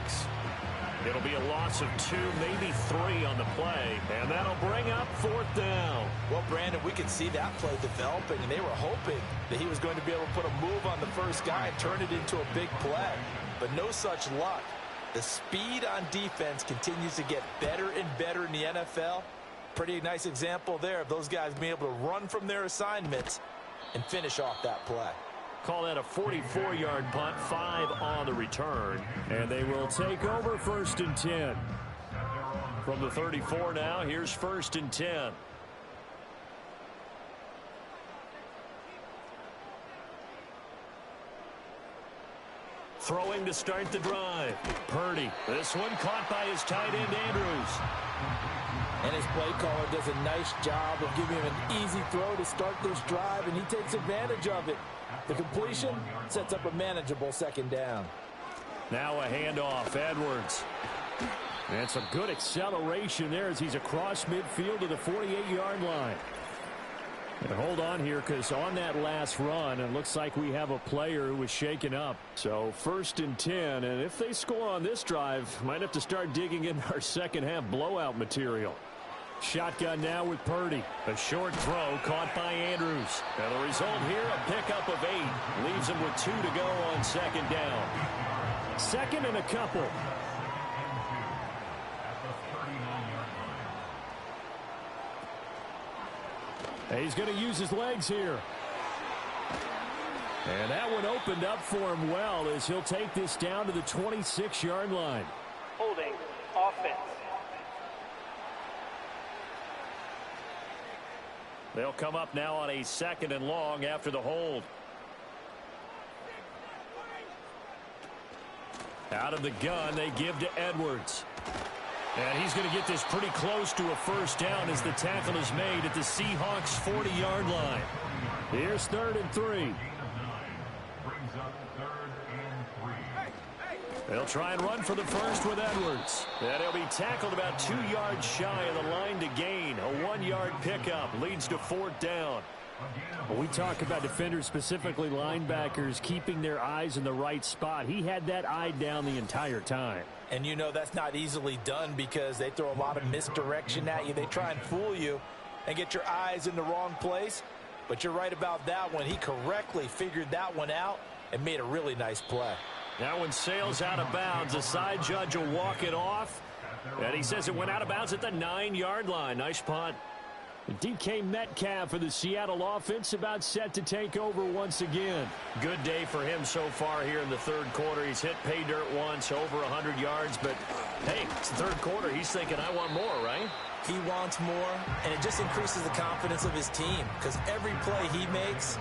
It'll be a loss of 2, maybe 3 on the play, and that'll bring up 4th down. Well, Brandon, we could see that play developing, and they were hoping that he was going to be able to put a move on the first guy and turn it into a big play. But no such luck. The speed on defense continues to get better and better in the NFL. Pretty nice example there of those guys being able to run from their assignments and finish off that play. Call that a 44-yard punt, 5 on the return. And they will take over 1st and 10. From the 34 now, here's 1st and 10. Throwing to start the drive. Purdy. This one caught by his tight end, Andrews. And his play caller does a nice job of giving him an easy throw to start this drive, and he takes advantage of it. The completion sets up a manageable 2nd down. Now a handoff, Edwards. And it's a good acceleration there as he's across midfield to the 48-yard line. And hold on here, because on that last run, it looks like we have a player who was shaken up. So 1st and 10, and if they score on this drive, might have to start digging in our second-half blowout material. Shotgun now with Purdy. A short throw caught by Andrews. And the result here, a pickup of 8. Leaves him with 2 to go on 2nd down. 2nd and a couple. And he's going to use his legs here. And that one opened up for him well as he'll take this down to the 26-yard line. Holding offense. They'll come up now on a 2nd and long after the hold. Out of the gun, they give to Edwards. And he's going to get this pretty close to a 1st down as the tackle is made at the Seahawks' 40-yard line. Here's 3rd and 3. They'll try and run for the first with Edwards. And he'll be tackled about 2 yards shy of the line to gain. A 1-yard pickup leads to 4th down. When we talk about defenders, specifically linebackers, keeping their eyes in the right spot, he had that eye down the entire time. And you know that's not easily done because they throw a lot of misdirection at you. They try and fool you and get your eyes in the wrong place. But you're right about that one. He correctly figured that one out and made a really nice play. That one sails out of bounds. The side judge will walk it off. And he says it went out of bounds at the 9-yard line. Nice punt. DK Metcalf for the Seattle offense about set to take over once again. Good day for him so far here in the 3rd quarter. He's hit pay dirt once, over 100 yards. But, hey, it's the 3rd quarter. He's thinking, I want more, right? He wants more, and it just increases the confidence of his team because every play he makes,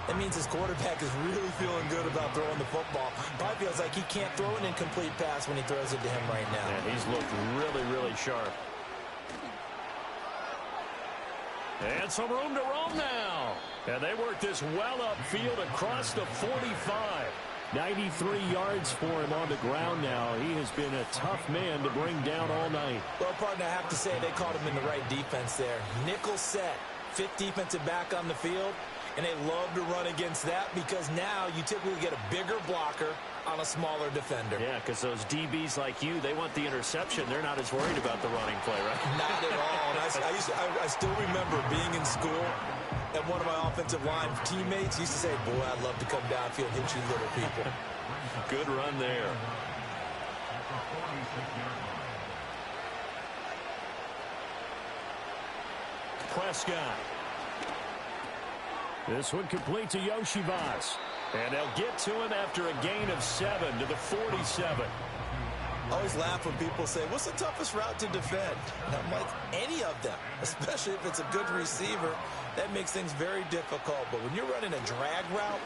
that means his quarterback is really feeling good about throwing the football. Probably feels like he can't throw an incomplete pass when he throws it to him right now. Yeah, he's looked really, really sharp. And some room to roam now. And they work this well upfield across the 45. 93 yards for him on the ground now. He has been a tough man to bring down all night. Well, partner, I have to say they caught him in the right defense there. Nickel set, 5th defensive back on the field, and they love to run against that because now you typically get a bigger blocker on a smaller defender. Yeah, because those DBs like you, they want the interception. They're not as worried about the running play, right? Not at all. And I still remember being in school, and one of my offensive line teammates used to say, boy, I'd love to come downfield and hit you little people. Good run there. Prescott. This one complete to Yoshivas. And they'll get to him after a gain of 7 to the 47. I always laugh when people say, what's the toughest route to defend? And I'm like, any of them, especially if it's a good receiver. That makes things very difficult. But when you're running a drag route,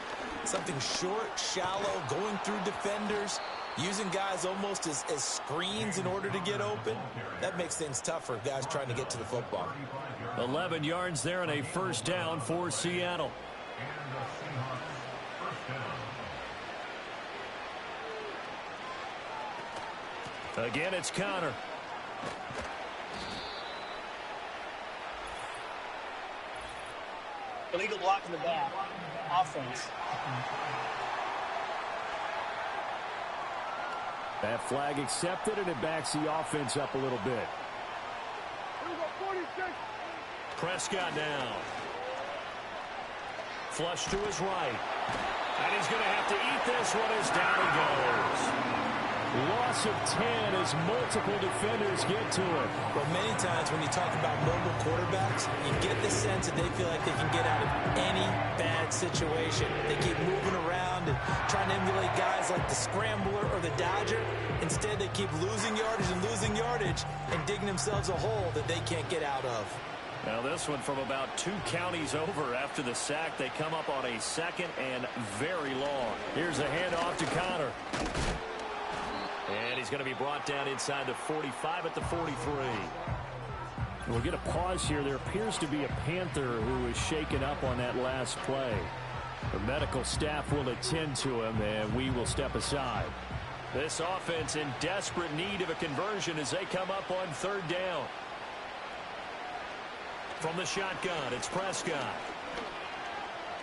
something short, shallow, going through defenders, using guys almost as screens in order to get open, that makes things tough for guys trying to get to the football. 11 yards there and a 1st down for Seattle. Again, it's Connor. Illegal block in the back. Offense. That flag accepted, and it backs the offense up a little bit. Prescott now. Flush to his right. And he's going to have to eat this one as down he goes. Loss of 10 as multiple defenders get to it. Well, many times when you talk about mobile quarterbacks, you get the sense that they feel like they can get out of any bad situation. They keep moving around and trying to emulate guys like the Scrambler or the Dodger. Instead, they keep losing yardage and digging themselves a hole that they can't get out of. Now this one from about 2 counties over after the sack. They come up on a 2nd and very long. Here's a handoff to Connor. And he's going to be brought down inside the 45 at the 43. We'll get a pause here. There appears to be a Panther who is shaken up on that last play. The medical staff will attend to him, and we will step aside. This offense in desperate need of a conversion as they come up on 3rd down. From the shotgun, it's Prescott.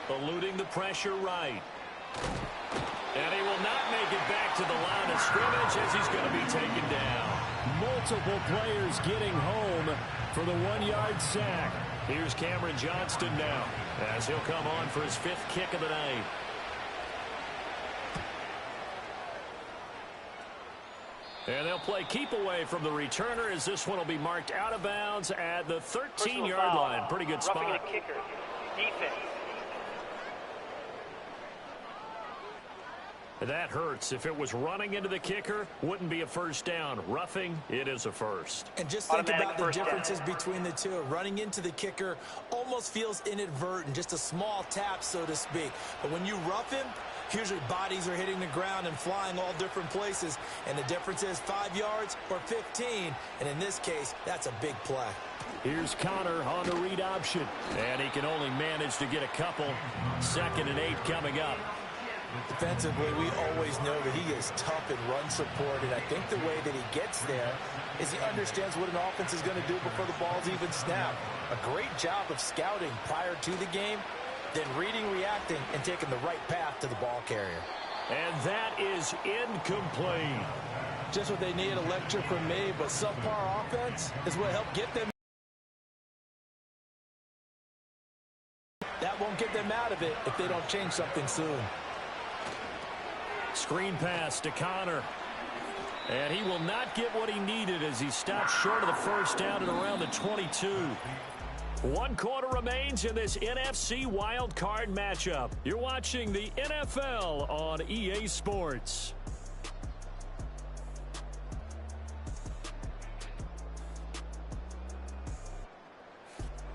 Eluding the pressure right. And he will not make it back to the line of scrimmage as he's going to be taken down. Multiple players getting home for the 1-yard sack. Here's Cameron Johnston now as he'll come on for his 5th kick of the night. And they'll play keep away from the returner as this one will be marked out of bounds at the 13-yard line. Pretty good spot. Roughing the kicker. Defense. That hurts. If it was running into the kicker, wouldn't be a first down. Roughing, it is a first. And just think about the differences between the two. Running into the kicker almost feels inadvertent, just a small tap, so to speak. But when you rough him, usually bodies are hitting the ground and flying all different places. And the difference is 5 yards or 15. And in this case, that's a big play. Here's Connor on the read option. And he can only manage to get a couple. 2nd and 8 coming up. Defensively, we always know that he is tough in run support, and I think the way that he gets there is he understands what an offense is going to do before the ball's even snapped. A great job of scouting prior to the game, then reading, reacting, and taking the right path to the ball carrier. And that is incomplete. Just what they need, a lecture from me, but subpar offense is what helped get them. That won't get them out of it if they don't change something soon. Screen pass to Connor. And he will not get what he needed as he stopped short of the first down at around the 22. 1 quarter remains in this NFC wild card matchup. You're watching the NFL on EA Sports.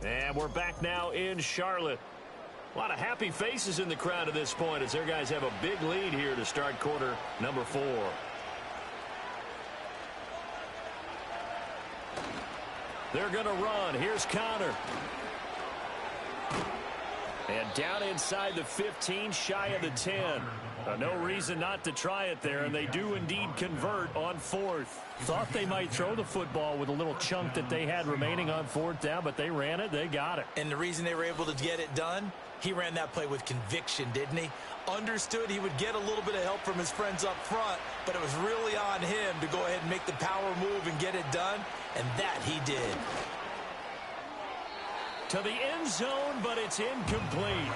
And we're back now in Charlotte. A lot of happy faces in the crowd at this point as their guys have a big lead here to start quarter number 4. They're going to run. Here's Connor. And down inside the 15, shy of the 10. No reason not to try it there, and they do indeed convert on 4th. Thought they might throw the football with a little chunk that they had remaining on 4th down, but they ran it, they got it. And the reason they were able to get it done, he ran that play with conviction, didn't he? Understood he would get a little bit of help from his friends up front, but it was really on him to go ahead and make the power move and get it done, and that he did. To the end zone, but it's incomplete.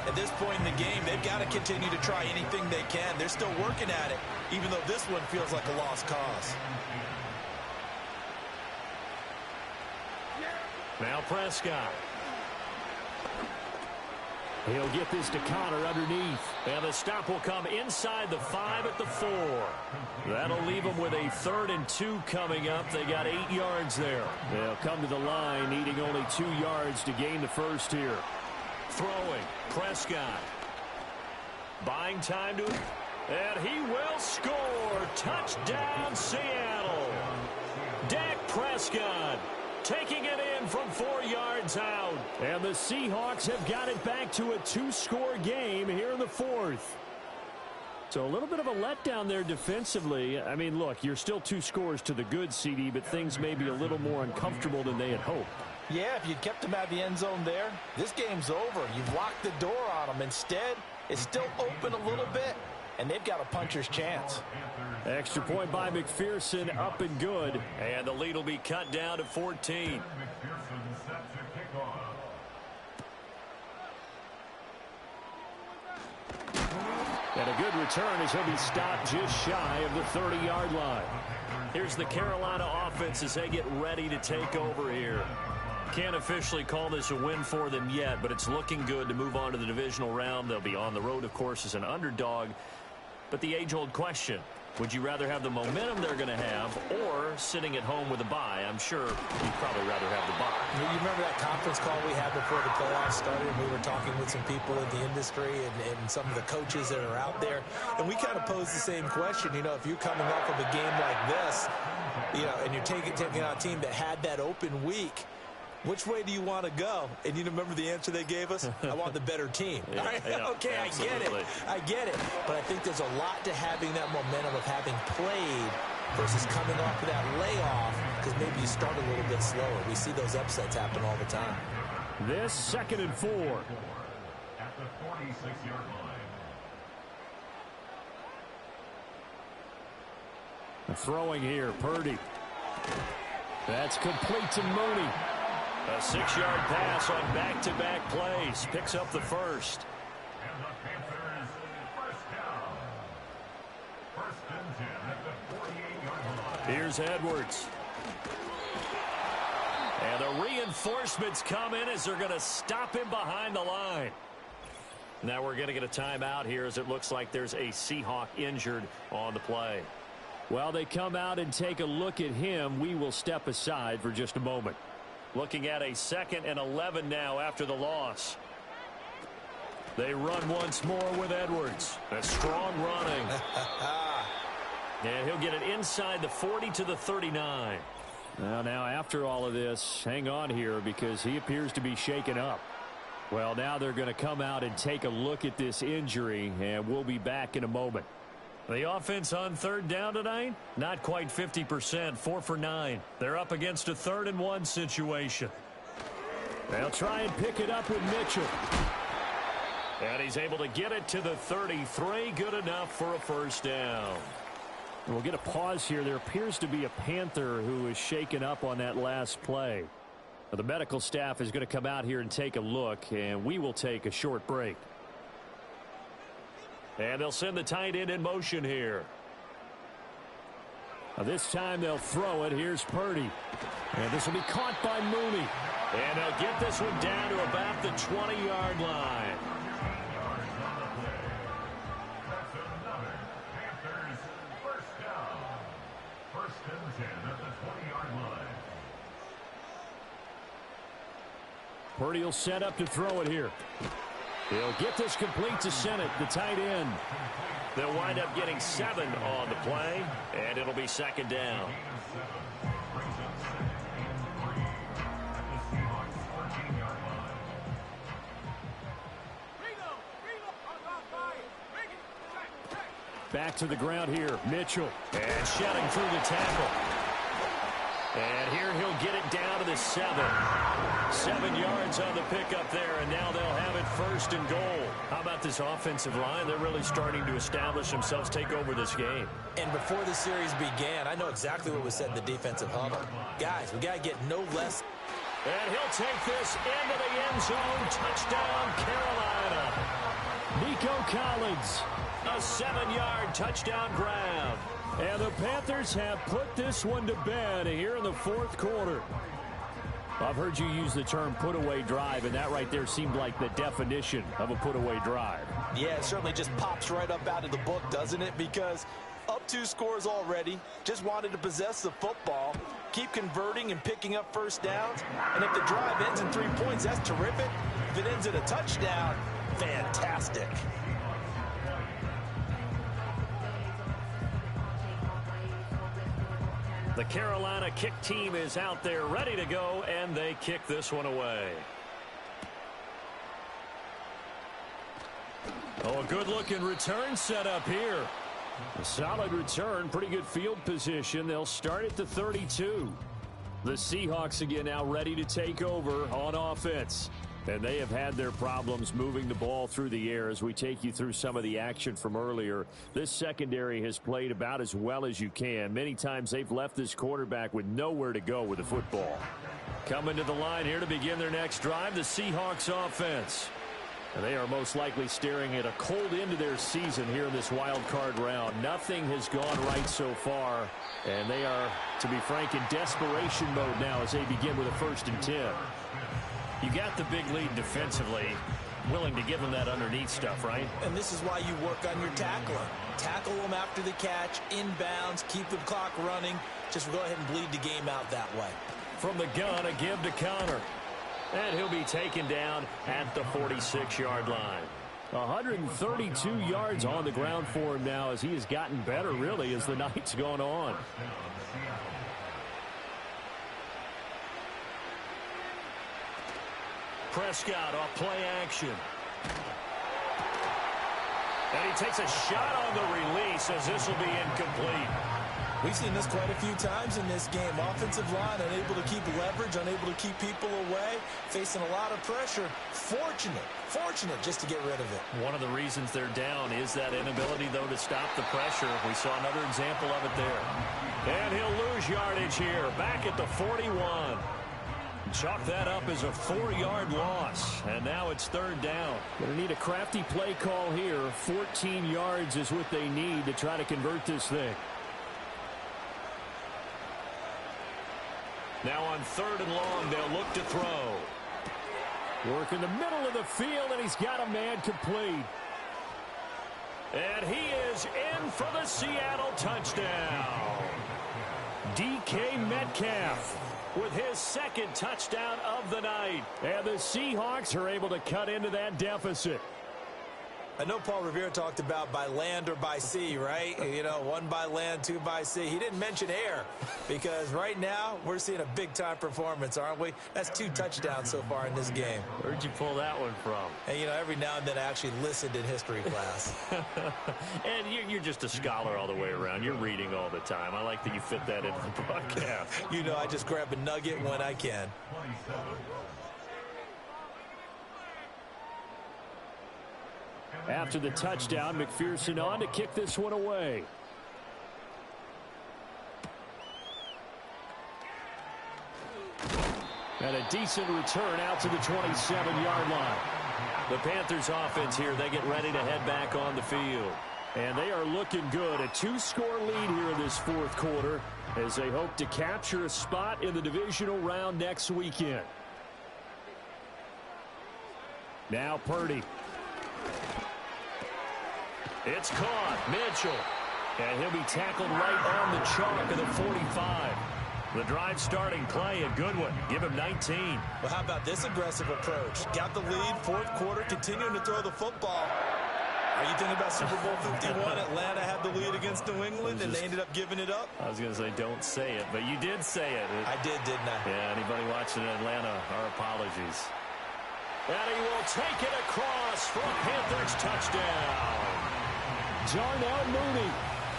At this point in the game, they've got to continue to try anything they can. They're still working at it, even though this one feels like a lost cause. Now Prescott. He'll get this to Connor underneath. And the stop will come inside the 5 at the 4. That'll leave them with a 3rd and 2 coming up. They got 8 yards there. They'll come to the line, needing only 2 yards to gain the first here. Throwing, Prescott. Buying time to... And he will score. Touchdown, Seattle. Dak Prescott taking it in from 4 yards out. And the Seahawks have got it back to a 2-score game here in the 4th. So a little bit of a letdown there defensively. I mean, look, you're still 2 scores to the good, CD, but things may be a little more uncomfortable than they had hoped. Yeah, if you'd kept them out of the end zone there, this game's over. You've locked the door on them. Instead, it's still open a little bit, and they've got a puncher's chance. Extra point by McPherson, up and good. And the lead will be cut down to 14. And a good return as he'll be stopped just shy of the 30-yard line. Here's the Carolina offense as they get ready to take over here. Can't officially call this a win for them yet, but it's looking good to move on to the divisional round. They'll be on the road, of course, as an underdog. But the age-old question, would you rather have the momentum they're going to have or sitting at home with a bye? I'm sure you'd probably rather have the bye. You remember that conference call we had before the playoffs started? We were talking with some people in the industry and some of the coaches that are out there, and we kind of posed the same question. You know, if you're coming off of a game like this, you know, and you're taking out a team that had that open week, which way do you want to go? And you remember the answer they gave us? I want the better team. Yeah, okay, absolutely. I get it. But I think there's a lot to having that momentum of having played versus coming off of that layoff, because maybe you start a little bit slower. We see those upsets happen all the time. This 2nd and 4. At the 46-yard line. Throwing here, Purdy. That's complete to Mooney. A 6-yard pass on back-to-back plays. Picks up the first. And the Panthers, first down. 1st and 10 at the 48-yard line. Here's Edwards. And the reinforcements come in as they're going to stop him behind the line. Now we're going to get a timeout here as it looks like there's a Seahawk injured on the play. While they come out and take a look at him, we will step aside for just a moment. Looking at a 2nd and 11 now after the loss. They run once more with Edwards. A strong running. And he'll get it inside the 40 to the 39. Well, now after all of this, hang on here because he appears to be shaken up. Well, now they're going to come out and take a look at this injury, and we'll be back in a moment. The offense on 3rd down tonight, not quite 50%, 4 for 9. They're up against a 3rd and 1 situation. They'll try and pick it up with Mitchell. And he's able to get it to the 33, good enough for a first down. We'll get a pause here. There appears to be a Panther who is shaken up on that last play. The medical staff is going to come out here and take a look, and we will take a short break. And they'll send the tight end in motion here. This time they'll throw it. Here's Purdy. And this will be caught by Mooney. And they'll get this one down to about the 20-yard line. That's another Panthers first down. 1st and 10 at the 20-yard line. Purdy will set up to throw it here. He'll get this complete to Sennett, the tight end. They'll wind up getting 7 on the play, and it'll be 2nd down. Back to the ground here, Mitchell. And shedding through the tackle. And here he'll get it down to the 7. 7 yards on the pickup there, and now they'll have it 1st and goal. How about this offensive line? They're really starting to establish themselves, take over this game. And before the series began, I know exactly what was said in the defensive huddle. Guys, we got to get no less. And he'll take this into the end zone. Touchdown, Carolina. Nico Collins. A 7-yard touchdown grab. And the Panthers have put this one to bed here in the 4th quarter. I've heard you use the term put-away drive, and that right there seemed like the definition of a put-away drive. Yeah, it certainly just pops right up out of the book, doesn't it? Because up 2 scores already, just wanted to possess the football, keep converting and picking up first downs. And if the drive ends in 3 points, that's terrific. If it ends in a touchdown, fantastic. The Carolina kick team is out there ready to go, and they kick this one away. Oh, a good-looking return set up here. A solid return, pretty good field position. They'll start at the 32. The Seahawks again now ready to take over on offense. And they have had their problems moving the ball through the air as we take you through some of the action from earlier. This secondary has played about as well as you can. Many times they've left this quarterback with nowhere to go with the football. Coming to the line here to begin their next drive, the Seahawks offense. And they are most likely staring at a cold end to their season here in this wild card round. Nothing has gone right so far, and they are, to be frank, in desperation mode now as they begin with a 1st and 10. You got the big lead defensively, willing to give them that underneath stuff, right? And this is why you work on your tackling. Tackle them after the catch, inbounds, keep the clock running. Just go ahead and bleed the game out that way. From the gun, a give to Connor. And he'll be taken down at the 46-yard line. 132 yards on the ground for him now as he has gotten better, really, as the night's gone on. Prescott off play action. And he takes a shot on the release as this will be incomplete. We've seen this quite a few times in this game. Offensive line unable to keep leverage, unable to keep people away, facing a lot of pressure. Fortunate just to get rid of it. One of the reasons they're down is that inability, though, to stop the pressure. We saw another example of it there. And he'll lose yardage here, back at the 41. Chalk that up as a 4-yard loss, and now it's 3rd down. Going to need a crafty play call here. 14 yards is what they need to try to convert this thing. Now on 3rd and long, they'll look to throw. Work in the middle of the field, and he's got a man complete. And he is in for the Seattle touchdown. DK Metcalf with his 2nd touchdown of the night. And the Seahawks are able to cut into that deficit. I know Paul Revere talked about by land or by sea, right? You know, 1 by land, 2 by sea. He didn't mention air because right now we're seeing a big-time performance, aren't we? That's 2 touchdowns so far in this game. Where'd you pull that one from? And, you know, every now and then I actually listened in history class. And you're just a scholar all the way around. You're reading all the time. I like that you fit that into the broadcast. You know, I just grab a nugget when I can. After the touchdown, McPherson on to kick this one away. And a decent return out to the 27-yard line. The Panthers offense here, they get ready to head back on the field. And they are looking good. A 2-score lead here in this 4th quarter as they hope to capture a spot in the divisional round next weekend. Now Purdy. It's caught. Mitchell. And he'll be tackled right on the chalk of the 45. The drive starting play, a good one. Give him 19. Well, how about this aggressive approach? Got the lead, 4th quarter, continuing to throw the football. Are you thinking about Super Bowl 51? Atlanta had the lead against New England, and they ended up giving it up? I was going to say, don't say it, but you did say it. I did, didn't I? Yeah, anybody watching Atlanta, our apologies. And he will take it across for a Panthers touchdown. Darnell Mooney,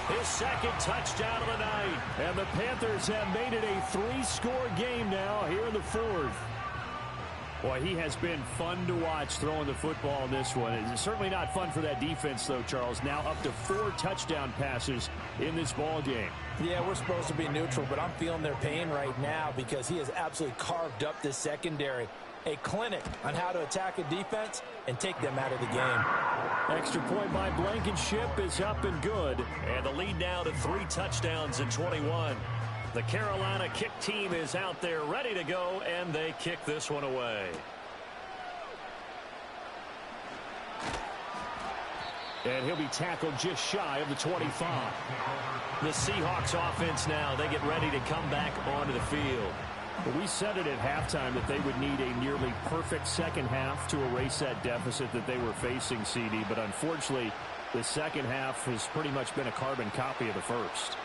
his 2nd touchdown of the night. And the Panthers have made it a 3-score game now here in the 4th. Boy, he has been fun to watch throwing the football in this one. It's certainly not fun for that defense, though, Charles. Now up to 4 touchdown passes in this ball game. Yeah, we're supposed to be neutral, but I'm feeling their pain right now because he has absolutely carved up this secondary. A clinic on how to attack a defense and take them out of the game. Extra point by Blankenship is up and good. And the lead now to 3 touchdowns in 21. The Carolina kick team is out there ready to go, and they kick this one away. And he'll be tackled just shy of the 25. The Seahawks offense now, they get ready to come back onto the field. But we said it at halftime that they would need a nearly perfect second half to erase that deficit that they were facing, CD. But unfortunately, the second half has pretty much been a carbon copy of the first.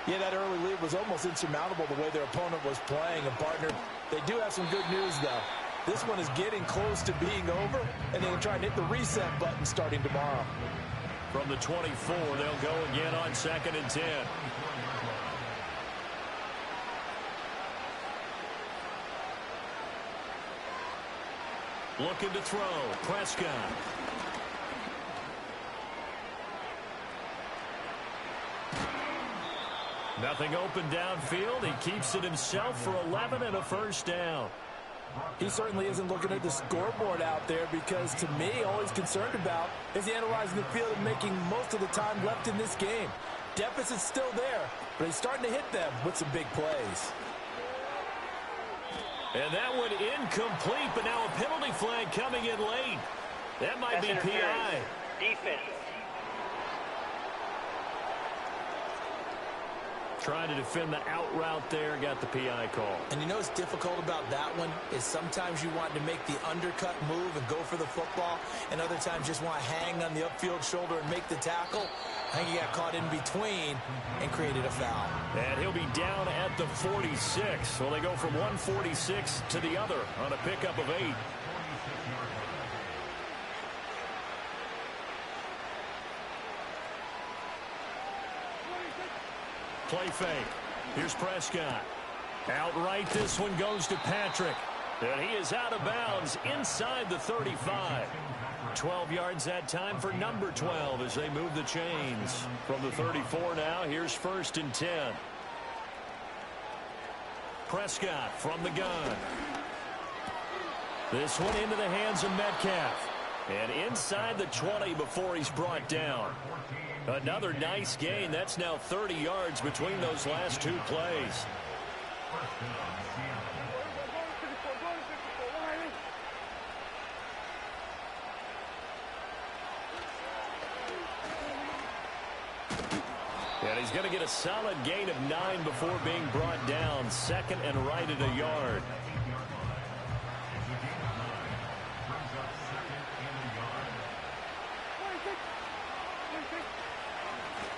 Yeah, that early lead was almost insurmountable the way their opponent was playing. And, partner, they do have some good news, though. This one is getting close to being over, and they'll try and hit the reset button starting tomorrow. From the 24, they'll go again on 2nd and 10. Looking to throw. Prescott. Nothing open downfield. He keeps it himself for 11 and a first down. He certainly isn't looking at the scoreboard out there because, to me, all he's concerned about is analyzing the field and making most of the time left in this game. Deficit's still there, but he's starting to hit them with some big plays. And that one incomplete, but now a penalty flag coming in late. That might be PI. Defense. Trying to defend the out route there, got the PI call. And you know what's difficult about that one is sometimes you want to make the undercut move and go for the football, and other times just want to hang on the upfield shoulder and make the tackle. I think he got caught in between and created a foul. And he'll be down at the 46. Well, they go from 146 to the other on a pickup of 8. Play fake. Here's Prescott. Outright, this one goes to Patrick. And he is out of bounds inside the 35. 12 yards that time for number 12 as they move the chains. From the 34 now, here's 1st and 10. Prescott from the gun. This one into the hands of Metcalf. And inside the 20 before he's brought down. Another nice gain. That's now 30 yards between those last 2 plays. And he's going to get a solid gain of 9 before being brought down. 2nd and right at a yard.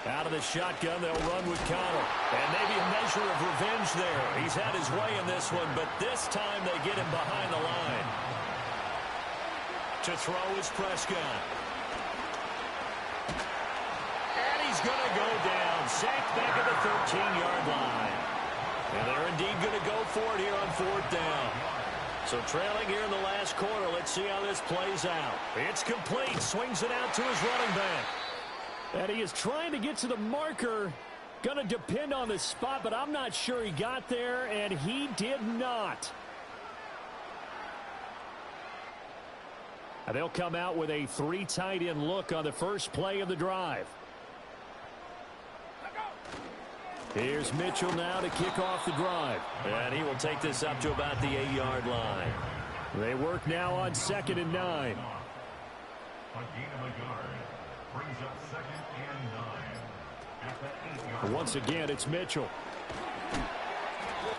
Out of the shotgun, they'll run with Connor. And maybe a measure of revenge there. He's had his way in this one, but this time they get him behind the line. To throw is Prescott. And he's going to go down. Sacked back at the 13-yard line. And they're indeed going to go for it here on 4th down. So trailing here in the last quarter, let's see how this plays out. It's complete. Swings it out to his running back. And he is trying to get to the marker. Going to depend on the spot, but I'm not sure he got there, and he did not. And they'll come out with a 3 tight end look on the first play of the drive. Here's Mitchell now to kick off the drive. And he will take this up to about the 8-yard line. They work now on 2nd and 9. A gain of a yard. Brings up 2nd and 9. At the 8-yard Once again, it's Mitchell.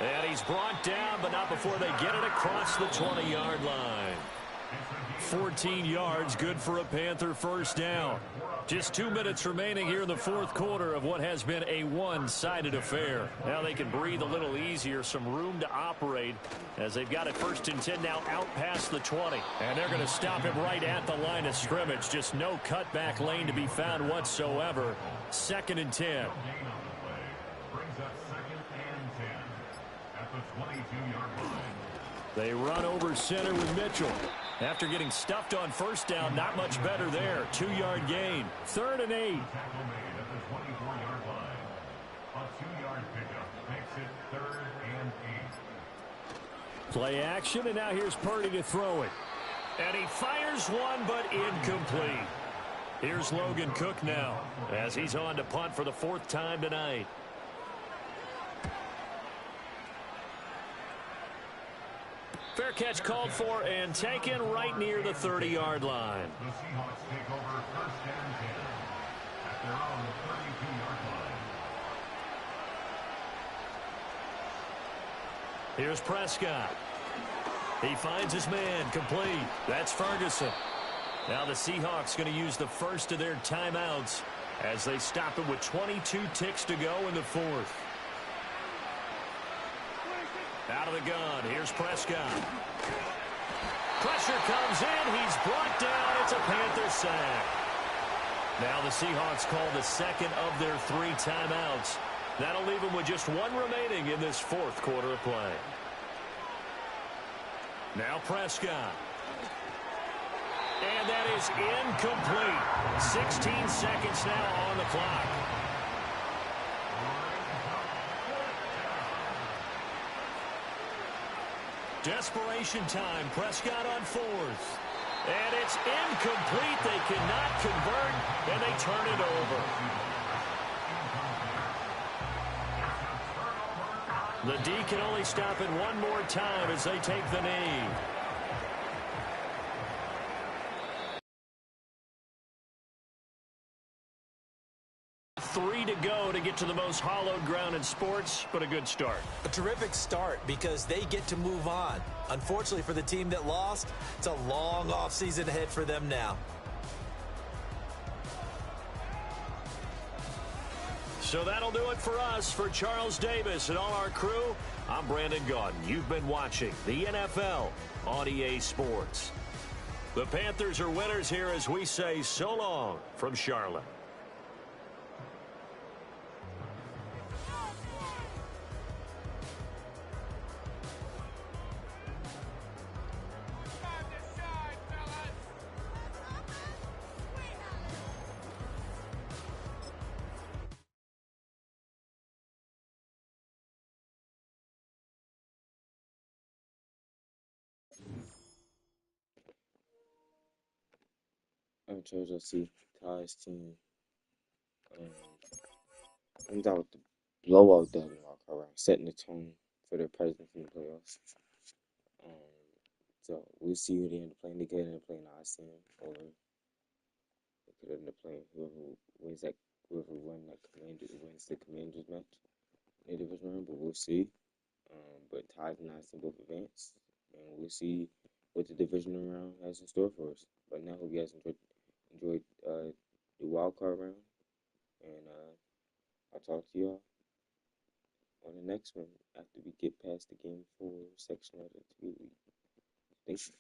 And he's brought down, but not before they get it across the 20-yard line. 14 yards, good for a Panther first down. Just 2 minutes remaining here in the 4th quarter of what has been a one-sided affair. Now they can breathe a little easier, some room to operate as they've got it 1st and 10 now out past the 20. And they're going to stop him right at the line of scrimmage. Just no cutback lane to be found whatsoever. 2nd and 10. Brings up 2nd and 10 at the 22-yard line. They run over center with Mitchell. After getting stuffed on 1st down, not much better there. 2-yard gain. 3rd and 8. Tackle made at the 24-yard line. A 2-yard pickup makes it 3rd and 8. Play action, and now here's Purdy to throw it. And he fires one, but incomplete. Here's Logan Cook now as he's on to punt for the 4th time tonight. Fair catch called for and taken right near the 30-yard line. The Seahawks take over 1st and 10 at their own 32-yard line. Here's Prescott. He finds his man, complete. That's Ferguson. Now the Seahawks going to use the first of their timeouts as they stop it with 22 ticks to go in the 4th. Out of the gun, here's Prescott. Pressure comes in, he's brought down, it's a Panther sack. Now the Seahawks call the 2nd of their 3 timeouts. That'll leave them with just 1 remaining in this 4th quarter of play. Now Prescott. And that is incomplete. 16 seconds now on the clock. Desperation time. Prescott on fourth. And it's incomplete. They cannot convert, and they turn it over. The D can only stop it one more time as they take the knee. Three to go to get to the most hollowed ground in sports, but a good start. A terrific start because they get to move on. Unfortunately for the team that lost, it's a long offseason ahead for them now. So that'll do it for us. For Charles Davis and all our crew, I'm Brandon Gaudin. You've been watching the NFL on EA Sports. The Panthers are winners here as we say so long from Charlotte. Charles, I see Ty's team comes out with the blowout dub in the wild card round, setting the tone for their presence in the playoffs. So we'll see who they end up playing. They could end up playing ISM, or they could end up playing whoever wins the Commanders match in the division round. But we'll see. But Ty's and ISM both advance, and we'll see what the divisional round has in store for us. But now, hope you guys enjoyed the wild card round, and I'll talk to y'all on the next one after we get past the game 4 section of the 2 week. Thanks.